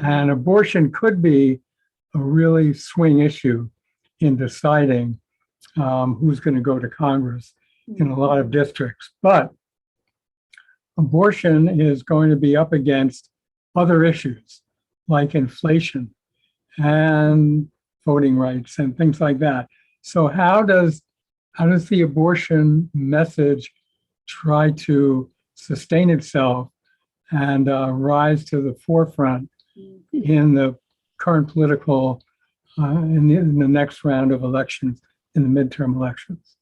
And abortion could be a really swing issue in deciding who's going to go to Congress in a lot of districts. But abortion is going to be up against other issues like inflation and voting rights and things like that. So how does the abortion message try to sustain itself and rise to the forefront in the current political, in the next round of elections, in the midterm elections?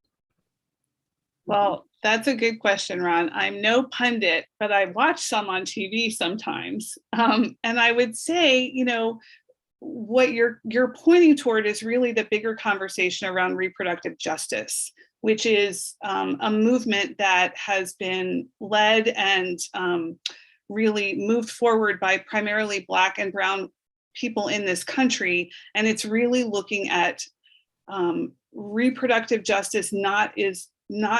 Well, that's a good question, Ron. I'm no pundit, but I watch some on TV sometimes. And I would say, what you're pointing toward is really the bigger conversation around reproductive justice, which is a movement that has been led and really moved forward by primarily Black and Brown people in this country. And it's really looking at reproductive justice, not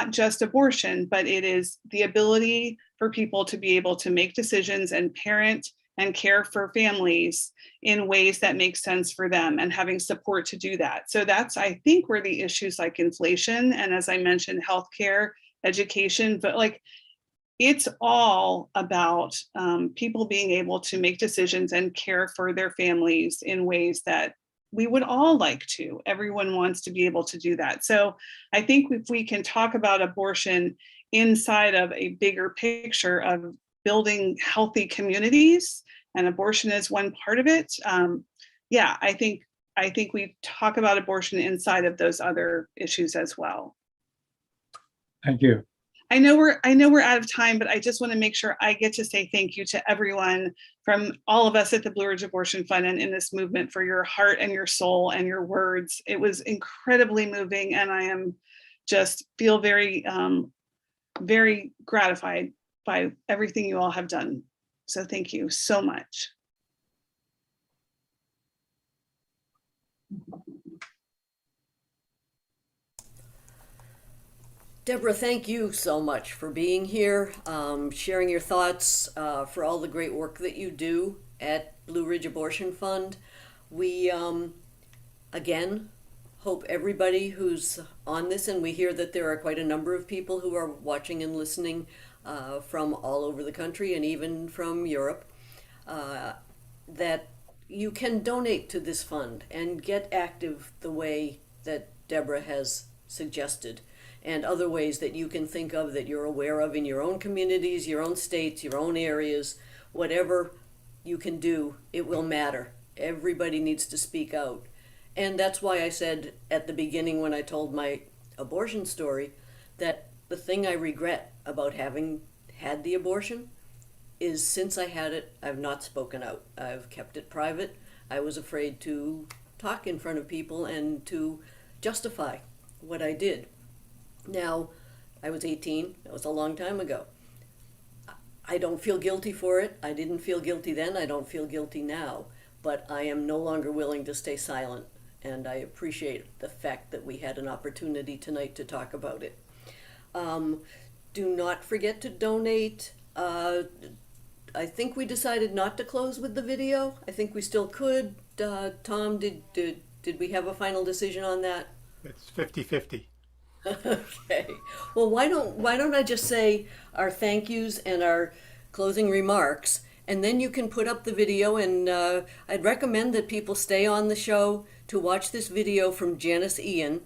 just abortion, but it is the ability for people to be able to make decisions and parent and care for families in ways that make sense for them, and having support to do that. So that's, I think, where the issues like inflation and, as I mentioned, healthcare, education, but it's all about people being able to make decisions and care for their families in ways that we would all like to. Everyone wants to be able to do that. So I think if we can talk about abortion inside of a bigger picture of building healthy communities, and abortion is one part of it. I think we talk about abortion inside of those other issues as well. Thank you. I know we're out of time, but I just want to make sure I get to say thank you to everyone from all of us at the Blue Ridge Abortion Fund and in this movement for your heart and your soul and your words. It was incredibly moving, and I am just feel very, very gratified by everything you all have done. So thank you so much. Deborah, thank you so much for being here, sharing your thoughts, for all the great work that you do at Blue Ridge Abortion Fund. We, again, hope everybody who's on this, and we hear that there are quite a number of people who are watching and listening from all over the country and even from Europe, that you can donate to this fund and get active the way that Deborah has suggested, and other ways that you can think of that you're aware of in your own communities, your own states, your own areas. Whatever you can do, it will matter. Everybody needs to speak out. And that's why I said at the beginning when I told my abortion story that the thing I regret about having had the abortion is since I had it, I've not spoken out. I've kept it private. I was afraid to talk in front of people and to justify what I did. Now, I was 18. That was a long time ago. I don't feel guilty for it. I didn't feel guilty then. I don't feel guilty now. But I am no longer willing to stay silent. And I appreciate the fact that we had an opportunity tonight to talk about it. Do not forget to donate. I think we decided not to close with the video. I think we still could. Tom, did we have a final decision on that? It's 50-50. Okay. Well, why don't I just say our thank yous and our closing remarks, and then you can put up the video, and I'd recommend that people stay on the show to watch this video from Janice Ian,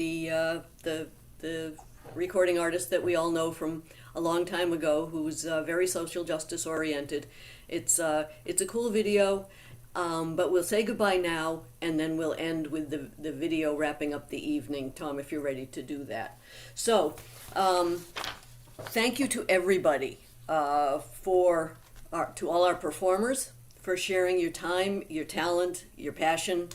the recording artist that we all know from a long time ago, who's very social justice oriented. It's a cool video, but we'll say goodbye now, and then we'll end with the video wrapping up the evening. Tom, if you're ready to do that. So, thank you to everybody, to all our performers for sharing your time, your talent, your passion,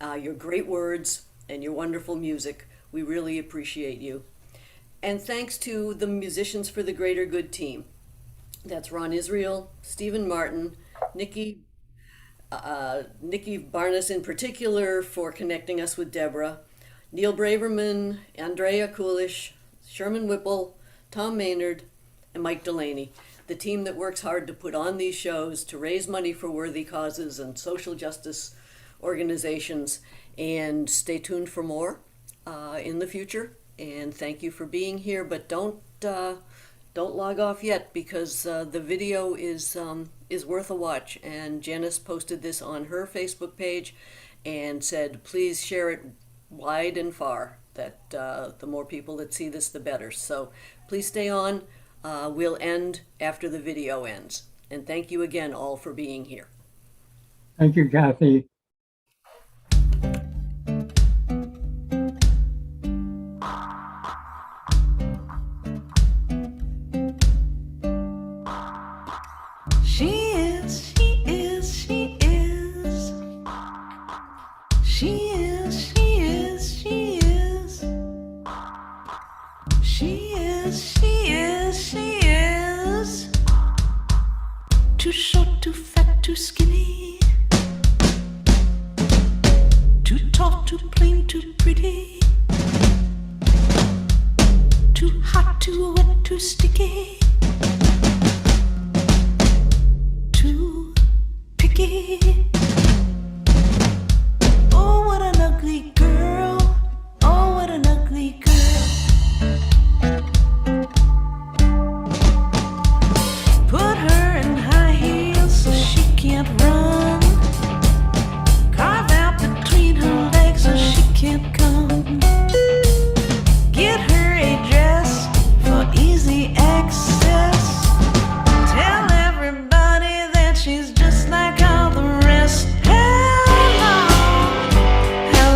your great words, and your wonderful music. We really appreciate you. And thanks to the Musicians for the Greater Good team. That's Ron Israel, Stephen Martin, Nikki Barnes in particular for connecting us with Deborah, Neil Braverman, Andrea Coolish, Sherman Whipple, Tom Maynard, and Mike Delaney, the team that works hard to put on these shows to raise money for worthy causes and social justice organizations. And stay tuned for more in the future. And thank you for being here, but don't log off yet, because the video is worth a watch. And Janice posted this on her Facebook page and said, please share it wide and far, that the more people that see this, the better. So please stay on. We'll end after the video ends. And thank you again all for being here. Thank you, Kathy. Too short, too fat, too skinny, too tall, too plain, too pretty, too hot, too wet, too sticky, too picky. Oh, what an ugly girl. Oh, what an ugly girl. Put her in high heels so she can't run. Carve out between her legs so she can't come. Get her a dress for easy access. Tell everybody that she's just like all the rest. How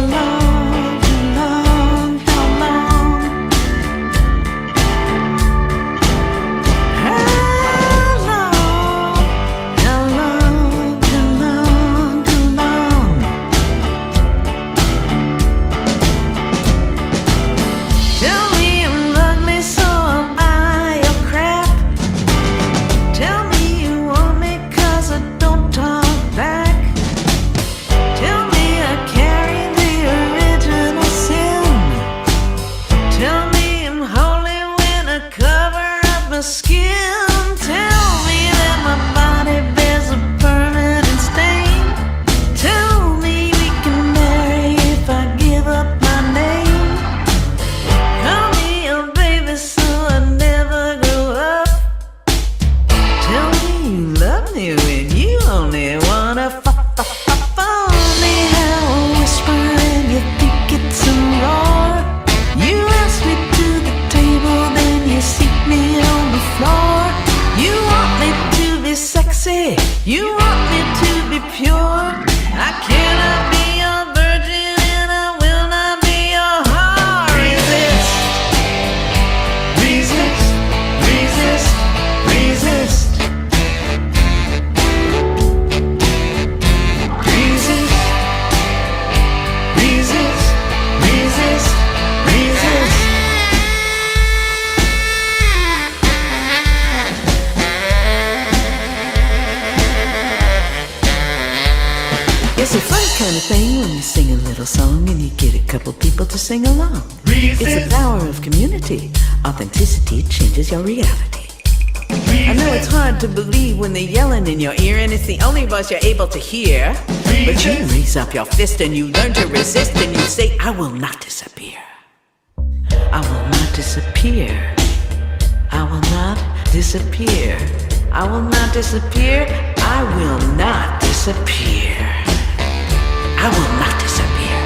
long, too long, how long? How long, too long, too long? Tell me I'm ugly, so I'll buy your crap. Tell me you want me 'cause I don't talk back. Tell me I carry the original sin. Tell me I'm holy when I cover up my skin. Tell me that my body bears a permanent stain. Tell me we can marry if I give up my name. Call me your baby so I never grow up. Tell me you love me when you only wanna funny how I whisper and you think it's a roar. You ask me to the table, then you seat me on the floor. You want me to be sexy, you want me to be pure. I cannot be your virgin and I will not be your whore. Resist, resist, resist, resist. Resist, resist, resist, resist. It's a fun kind of thing when you sing a little song and you get a couple people to sing along. It's the power of community. Authenticity changes your reality. I know it's hard to believe when they're yelling in your ear and it's the only voice you're able to hear. But you raise up your fist and you learn to resist and you say, I will not disappear. I will not disappear. I will not disappear. I will not disappear. I will not disappear. I will not disappear.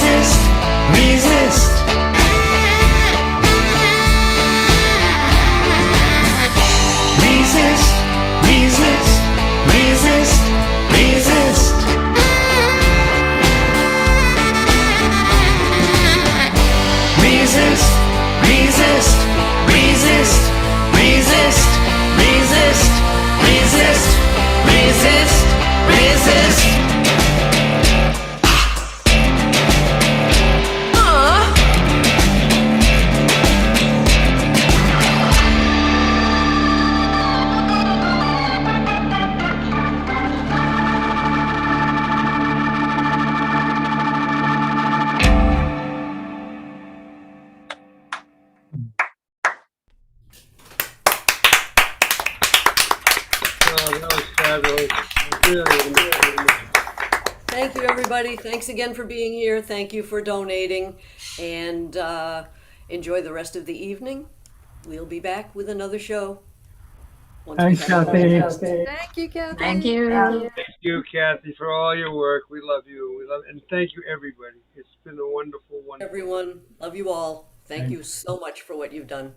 resist, resist. Resist, resist, resist, resist. Resist, resist, resist, resist, resist, resist, resist, resist. Oh, that was fabulous. Really. Thank you, everybody. Thanks again for being here. Thank you for donating. And enjoy the rest of the evening. We'll be back with another show. once we Thanks, have a Kathy. podcast. Thank you, Kathy. Thank you. Thank you, Kathy, for all your work. We love you. We love, and thank you, everybody. It's been a wonderful, wonderful. Everyone, love you all. Thank you so much for what you've done.